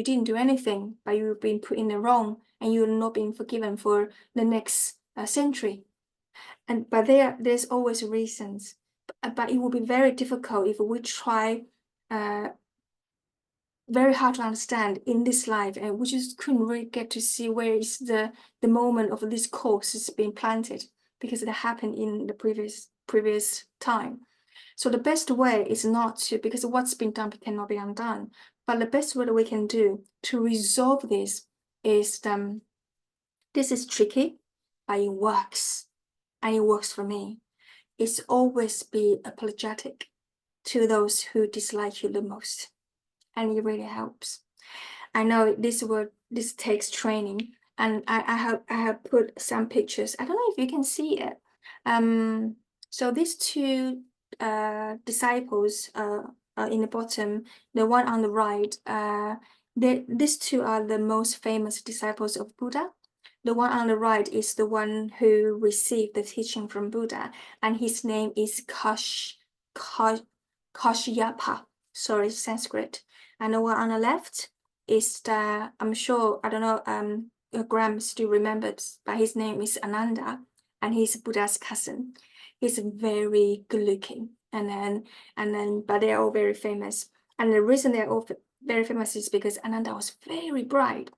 didn't do anything, but you've been put in the wrong and you're not being forgiven for the next century. But there's always reasons. But it will be very difficult if we try very hard to understand in this life, and we just couldn't really get to see where is the moment of this course is being planted, because it happened in the previous time. So the best way is not to, because what's been done cannot be undone. But the best way that we can do to resolve this is, this is tricky, but it works. And it works for me. It's always be apologetic to those who dislike you the most. And it really helps. I know this takes training. And I have put some pictures. I don't know if you can see it. So these two disciples in the bottom, the one on the right, these two are the most famous disciples of Buddha. The one on the right is the one who received the teaching from Buddha, and his name is Kashyapa. Sorry, Sanskrit. And the one on the left is I'm sure, I don't know, Graham still remembers, but his name is Ananda, and he's Buddha's cousin. He's very good looking, but they're all very famous. And the reason they're all very famous is because Ananda was very bright.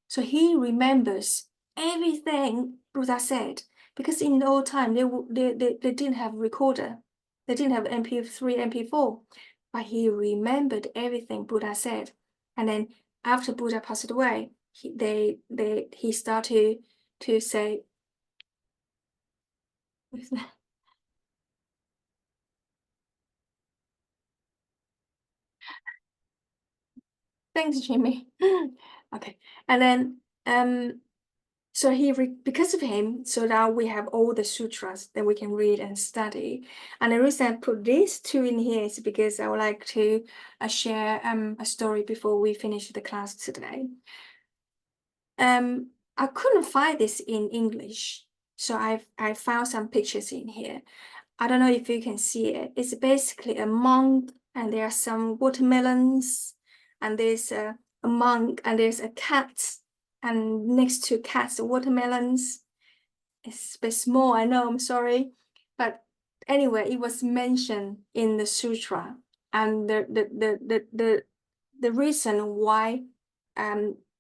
So he remembers everything Buddha said, because in the old time, they didn't have recorder. They didn't have MP3, MP4, but he remembered everything Buddha said. And then after Buddha passed away, he started to say, thanks, Jimmy. Okay, and then so because of him, so now we have all the sutras that we can read and study. And the reason I put these two in here is because I would like to share a story before we finish the class today. I couldn't find this in English, so I found some pictures in here. I don't know if you can see it. It's basically a monk, and there are some watermelons, and there's a monk, and there's a cat, and next to cats, the watermelons. It's a bit small, I know, I'm sorry. But anyway, it was mentioned in the sutra. And the reason why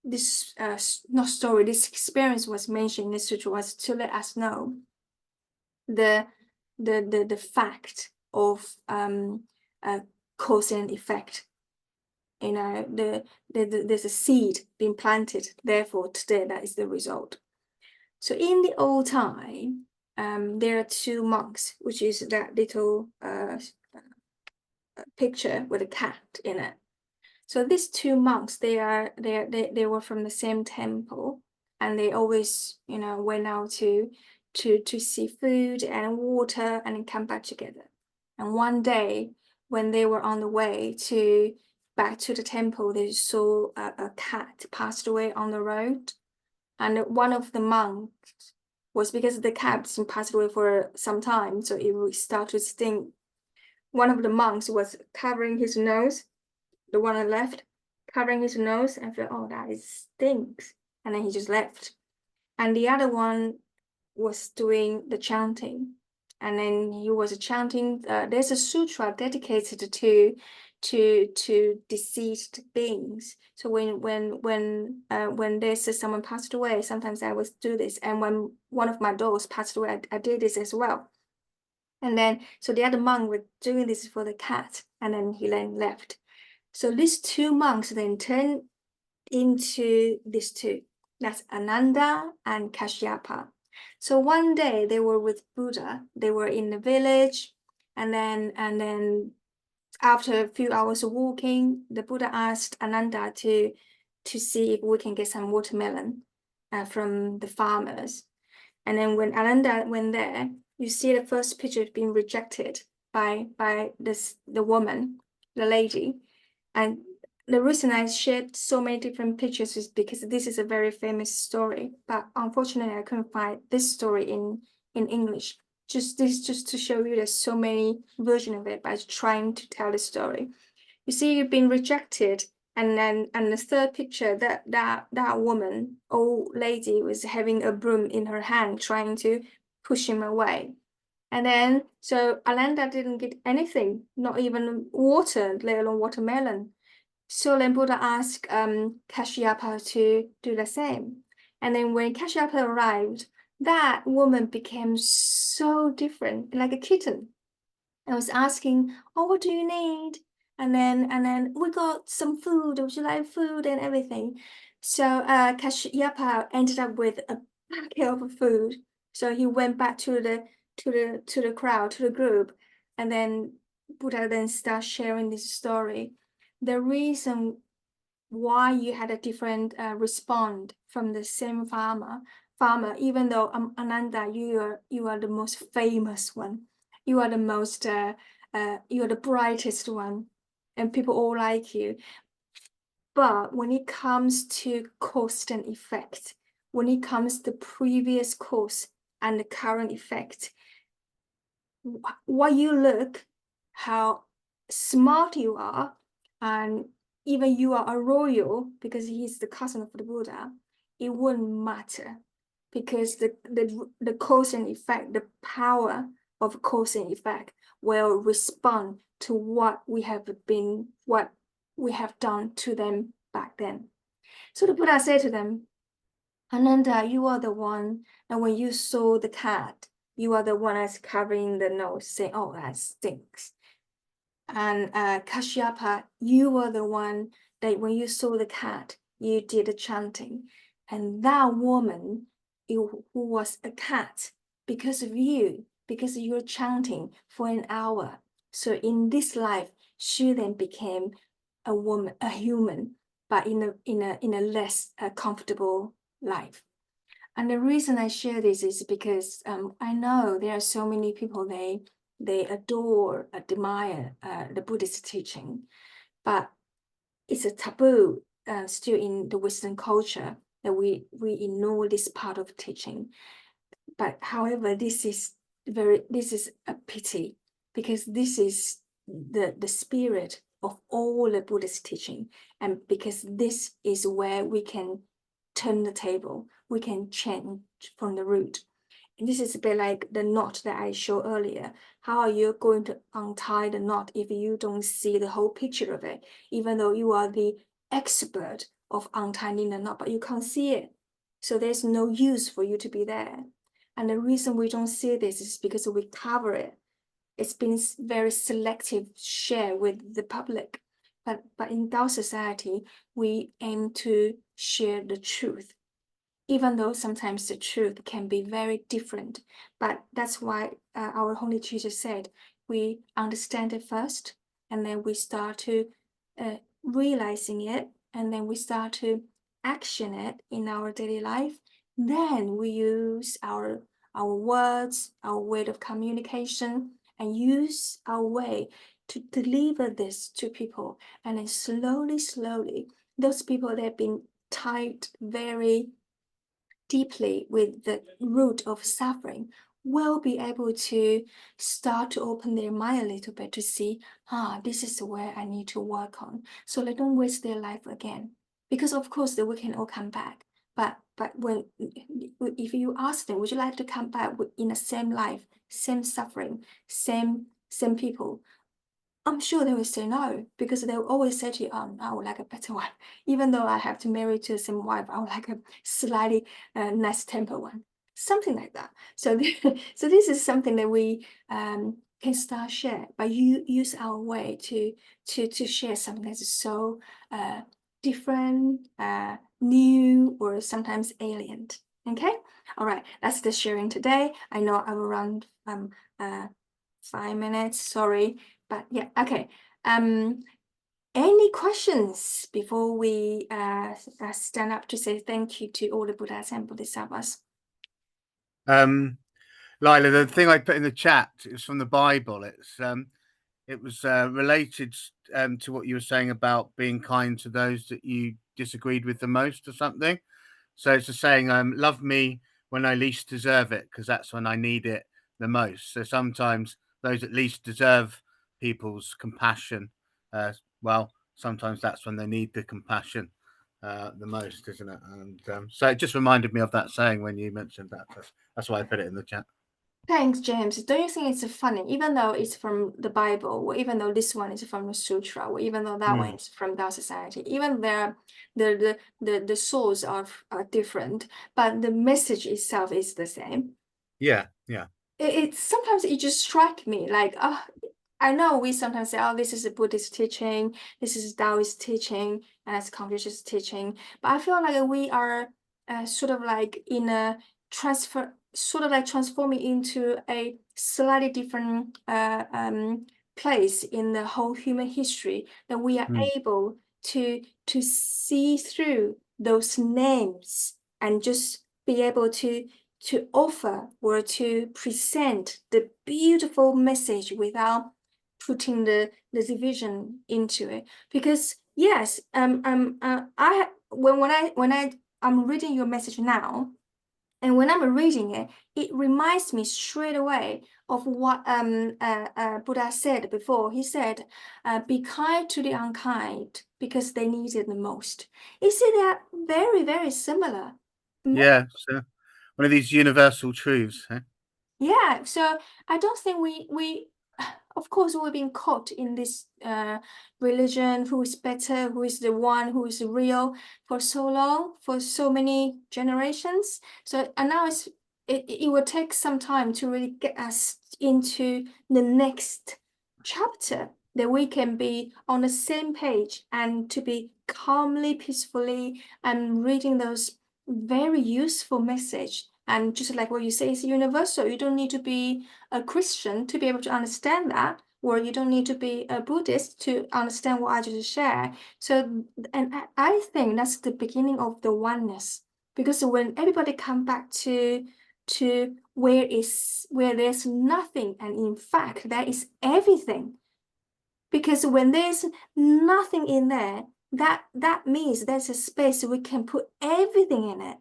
this this experience was mentioned in the sutra was to let us know the fact of cause and effect. There's a seed being planted, therefore today that is the result. So in the old time, there are two monks, which is that little picture with a cat in it. So these two monks, they were from the same temple, and they always, went out to see food and water and then come back together. And one day, when they were on the way back to the temple, they saw a cat passed away on the road. And one of the monks was, because the cat's been passed away for some time, so it would start to stink. One of the monks was covering his nose, the one on the left, covering his nose, and felt, oh, that stinks. And then he just left. And the other one was doing the chanting. and then he was chanting. There's a sutra dedicated to deceased beings. So when there's someone passed away, sometimes I would do this. And when one of my dogs passed away, I did this as well. And then so the other monk was doing this for the cat, and then he then left. So these two monks then turned into these two. That's Ananda and Kashyapa. So one day they were with Buddha. They were in the village, and then after a few hours of walking, the Buddha asked Ananda to see if we can get some watermelon from the farmers. And then when Ananda went there, you see the first picture being rejected by the woman, the lady. And the reason I shared so many different pictures is because this is a very famous story, but unfortunately I couldn't find this story in English. Just to show you there's so many versions of it by trying to tell the story. You see, you've been rejected, and the third picture, that woman, old lady, was having a broom in her hand, trying to push him away. And then so Ananda didn't get anything, not even water, let alone watermelon. So then Buddha asked Kashyapa to do the same. And then when Kashyapa arrived, that woman became so different, like a kitten. I was asking, oh, what do you need? And then we got some food. Would you like food and everything? So Kashyapa ended up with a bucket of food. So he went back to the crowd, to the group, and then Buddha then started sharing this story. The reason why you had a different response from the same farmer, even though Ananda, you are the most famous one, you are the most you are the brightest one, and people all like you. But when it comes to cause and effect, when it comes to previous cause and the current effect, what you look, how smart you are, and even you are a royal because he's the cousin of the Buddha, it wouldn't matter, because the cause and effect, the power of cause and effect will respond to what we have done to them back then. So the Buddha said to them, Ananda, you are the one, and when you saw the cat, you are the one that's covering the nose, saying, oh, that stinks. And Kashyapa, you were the one that when you saw the cat, you did the chanting. And that woman who was a cat, because of you, because you're chanting for an hour. So in this life, she then became a woman, a human, but in a less comfortable life. And the reason I share this is because I know there are so many people, they adore, admire the Buddhist teaching, but it's a taboo still in the Western culture that we ignore this part of teaching. But however, this is a pity, because this is the spirit of all the Buddhist teaching, and because this is where we can turn the table, we can change from the root. And this is a bit like the knot that I showed earlier. How are you going to untie the knot if you don't see the whole picture of it? Even though you are the expert of untying the knot, but you can't see it. So there's no use for you to be there. And the reason we don't see this is because we cover it. It's been very selective share with the public. But in Dao Society, we aim to share the truth, even though sometimes the truth can be very different. But that's why our Holy Teacher said, we understand it first, and then we start to realizing it, and then we start to action it in our daily life. Then we use our words, our way of communication, and use our way to deliver this to people. And then slowly, those people that have been tied very deeply with the root of suffering will be able to start to open their mind a little bit to see, this is where I need to work on, so they don't waste their life again. Because of course we can all come back, but if you ask them, would you like to come back in the same life, same suffering, same people, I'm sure they will say no, because they will always say to you, oh, I would like a better one. Even though I have to marry to the same wife, I would like a slightly nice temper one, something like that. So, so this is something that we can start share, but you use our way to share something that is so different, new, or sometimes alien. Okay, all right, that's the sharing today. I know I will run 5 minutes, sorry. But yeah, okay. Any questions before we stand up to say thank you to all the Buddhas and Bodhisattvas? Lila, the thing I put in the chat is from the Bible. It was related to what you were saying about being kind to those that you disagreed with the most or something. So it's a saying, love me when I least deserve it, because that's when I need it the most. So sometimes those that least deserve people's compassion, well, sometimes that's when they need the compassion the most, isn't it? And so it just reminded me of that saying when you mentioned that. That's why I put it in the chat. Thanks, James. Don't you think it's funny, even though it's from the Bible, or even though this one is from the Sutra, or even though that one is from Dao Society, even the souls are different, but the message itself is the same. Yeah. It sometimes it just strike me like, I know we sometimes say, oh, this is a Buddhist teaching, this is Taoist teaching, and it's Confucius teaching. But I feel like we are sort of like in a transforming into a slightly different place in the whole human history, that we are able to see through those names and just be able to offer or to present the beautiful message without putting the division into it. Because yes, when I'm reading your message now, and when I'm reading it, it reminds me straight away of what Buddha said before. He said, be kind to the unkind because they need it the most. Isn't that very, very similar? Yeah. So one of these universal truths. Huh? Yeah, so I don't think we of course we've been caught in this religion, who is better, who is the one who is real, for so long, for so many generations. So and now it will take some time to really get us into the next chapter, that we can be on the same page and to be calmly, peacefully, and reading those very useful message. And just like what you say, is universal. You don't need to be a Christian to be able to understand that, or you don't need to be a Buddhist to understand what I just shared. So, and I think that's the beginning of the oneness, because when everybody come back to where there's nothing, and in fact there is everything. Because when there's nothing in there, that means there's a space we can put everything in it.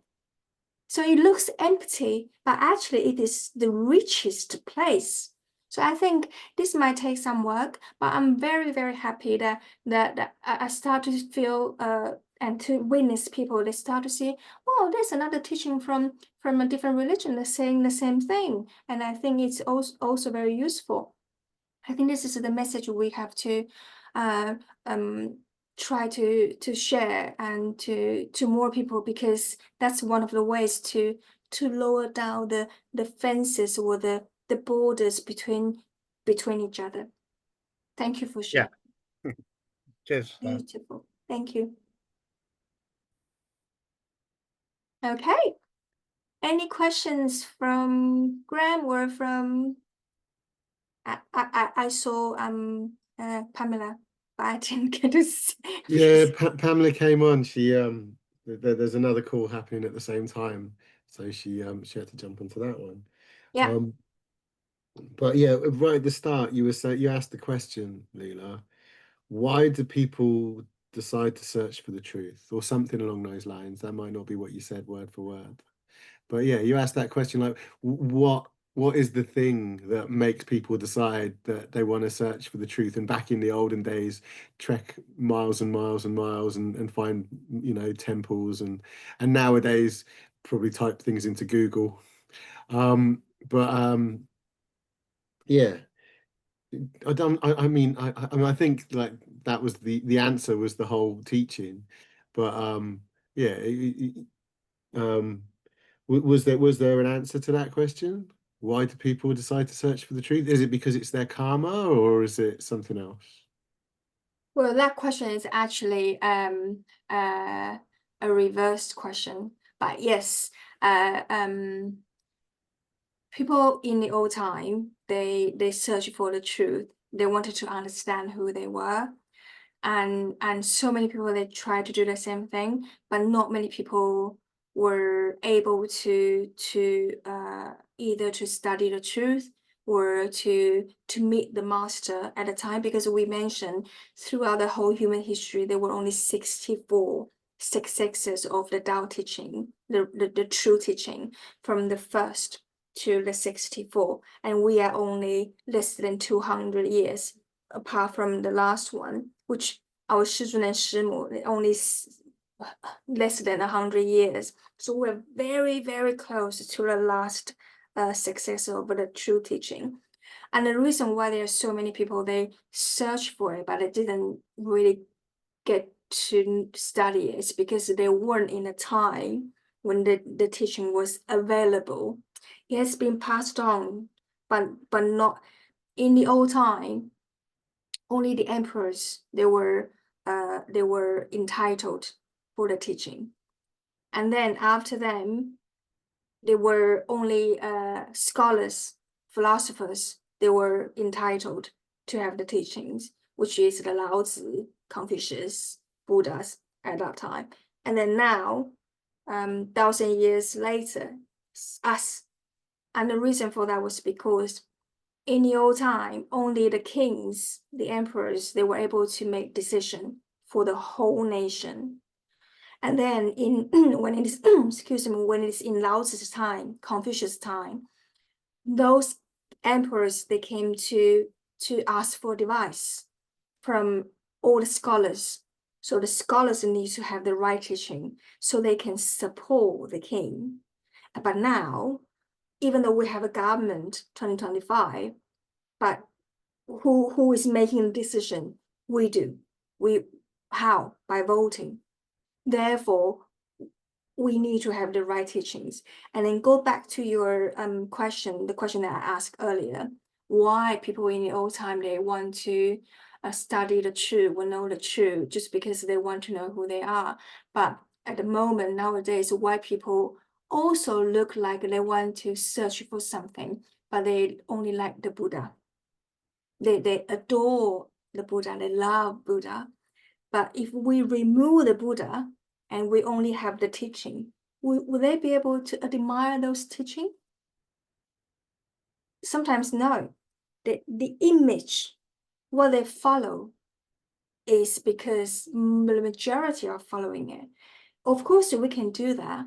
So it looks empty, but actually it is the richest place. So I think this might take some work, but I'm very, very happy that I start to feel and to witness people. They start to see, oh, there's another teaching from a different religion that's saying the same thing, and I think it's also very useful. I think this is the message we have to try to share and to more people, because that's one of the ways to lower down the fences or the borders between each other. Thank you for sharing. Yeah. Cheers. Beautiful. Thank you. Okay. Any questions from Graham or from I saw Pamela, but I didn't get to see. Yeah, Pamela came on. She there's another call happening at the same time, so she had to jump onto that one. Yeah. But yeah, right at the start, you asked the question, Leela, why do people decide to search for the truth, or something along those lines? That might not be what you said word for word, but yeah, you asked that question, like, what is the thing that makes people decide that they want to search for the truth? And back in the olden days, trek miles and miles and miles and find, temples, and nowadays probably type things into Google. But Yeah. I don't. I mean, I mean, I think like that was the answer was the whole teaching, but yeah. Was there an answer to that question? Why do people decide to search for the truth? Is it because it's their karma, or is it something else? Well, that question is actually a reversed question, but yes, people in the old time, they searched for the truth. They wanted to understand who they were, and so many people, they tried to do the same thing, but not many people were able to either to study the truth or to meet the master at the time, because we mentioned throughout the whole human history there were only 64 successors of the Dao teaching, the true teaching, from the first to the 64, and we are only less than 200 years apart from the last one, which our Shizun and Shimu only less than 100 years. So we're very, very close to the last successor of the true teaching. And the reason why there are so many people, they search for it, but they didn't really get to study it, is because they weren't in a time when the teaching was available. It has been passed on, but not in the old time. Only the emperors, they were entitled for the teaching, and then after them, they were only scholars, philosophers. They were entitled to have the teachings, which is the Lao Tzu, Confucius, Buddhas at that time. And then now, 1,000 years later, us. And the reason for that was because in the old time, only the kings, the emperors, they were able to make decision for the whole nation. And then in when it is excuse me, when it's in Lao Tzu's time, Confucius' time, those emperors, they came to ask for advice from all the scholars. So the scholars need to have the right teaching so they can support the king. But now, even though we have a government 2025, but who is making the decision? We do. How? By voting. Therefore, we need to have the right teachings. And then go back to your question, the question that I asked earlier, why people in the old time, they want to study the truth, or know the truth, just because they want to know who they are. But at the moment, nowadays, why people also look like they want to search for something, but they only like the Buddha. They adore the Buddha, they love Buddha. But if we remove the Buddha and we only have the teaching, will they be able to admire those teachings? Sometimes no. The image, what they follow, is because the majority are following it. Of course, we can do that,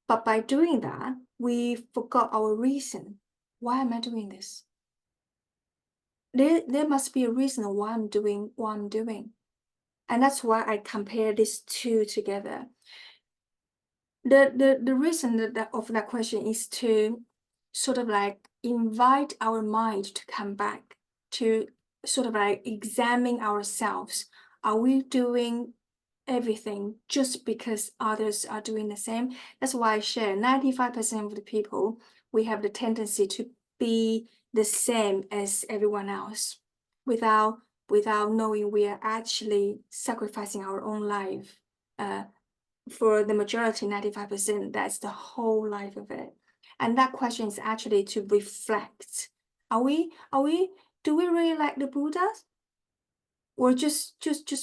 but by doing that, we forgot our reason. Why am I doing this? There must be a reason why I'm doing what I'm doing. And that's why I compare these two together. The reason of that question is to sort of like invite our mind to come back, to sort of like examine ourselves. Are we doing everything just because others are doing the same? That's why I share 95% of the people, we have the tendency to be the same as everyone else without knowing we are actually sacrificing our own life. For the majority, 95%, that's the whole life of it. And that question is actually to reflect. Do we really like the Buddhas? Or just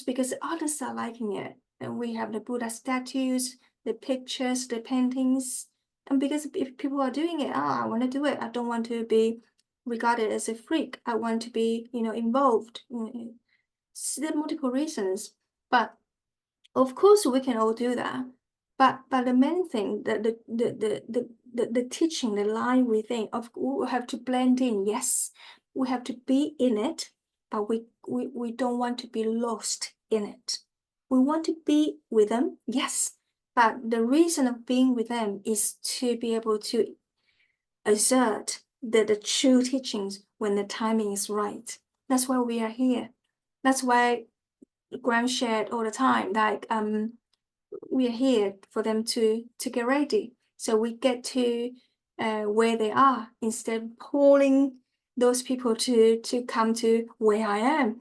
because others are liking it? And we have the Buddha statues, the pictures, the paintings. And because if people are doing it, I want to do it. I don't want to be regarded as a freak. I want to be, involved. So there are multiple reasons. But of course, we can all do that, but the main thing, the teaching, the line within, we have to blend in. Yes, we have to be in it, but we don't want to be lost in it. We want to be with them, yes, but the reason of being with them is to be able to assert the true teachings when the timing is right. That's why we are here. That's why Graham shared all the time, like we are here for them to get ready. So we get to where they are instead of pulling those people to come to where I am.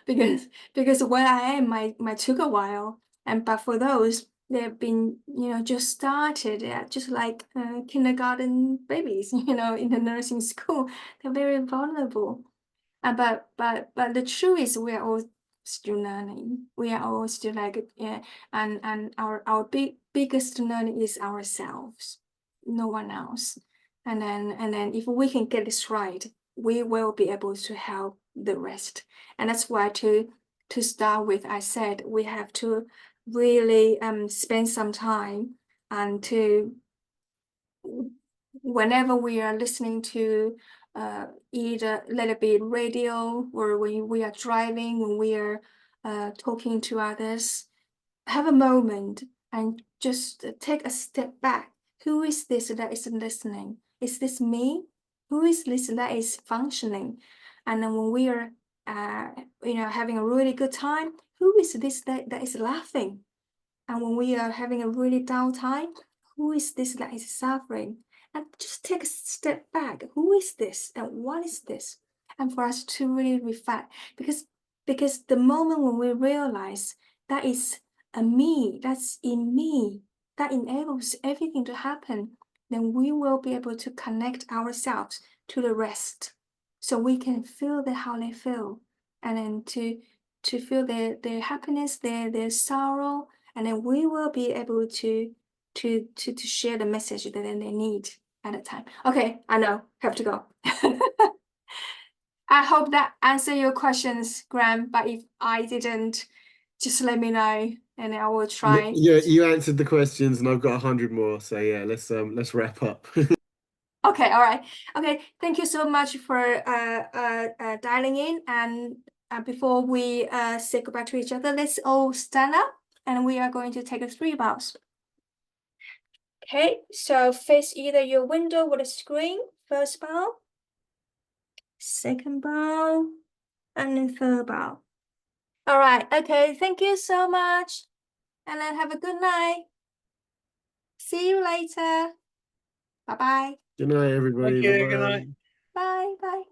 because where I am might took a while. But for those, they've been, just started, just like kindergarten babies, in the nursing school. They're very vulnerable. But the truth is we are all still learning. We are all still like, and our biggest learning is ourselves, no one else. And then if we can get this right, we will be able to help the rest. And that's why to start with, I said we have to really spend some time and to, whenever we are listening to either let it be radio or when we are driving, when we are talking to others, have a moment and just take a step back. Who is this that is listening? Is this me? Who is this that is functioning? And then when we are having a really good time, who is this that is laughing? And when we are having a really down time, who is this that is suffering? And just take a step back. Who is this and what is this? And for us to really reflect, because the moment when we realize that is a me, that's in me, that enables everything to happen, then we will be able to connect ourselves to the rest, so we can feel how they feel, and then to feel their happiness, their sorrow, and then we will be able to share the message that they need at a time. Okay, I know, have to go. I hope that answer your questions, Graham, but if I didn't, just let me know and I will try. Yeah, you answered the questions and I've got 100 more. So yeah, let's wrap up. Okay, all right. Okay, thank you so much for dialing in. And before we say goodbye to each other, let's all stand up and we are going to take a 3 bows. Okay, so face either your window or the screen. First bow, second bow, and then third bow. All right, okay, thank you so much. And then have a good night. See you later. Bye-bye. Good night, everybody. Thank you. Bye-bye. Good night. Bye-bye.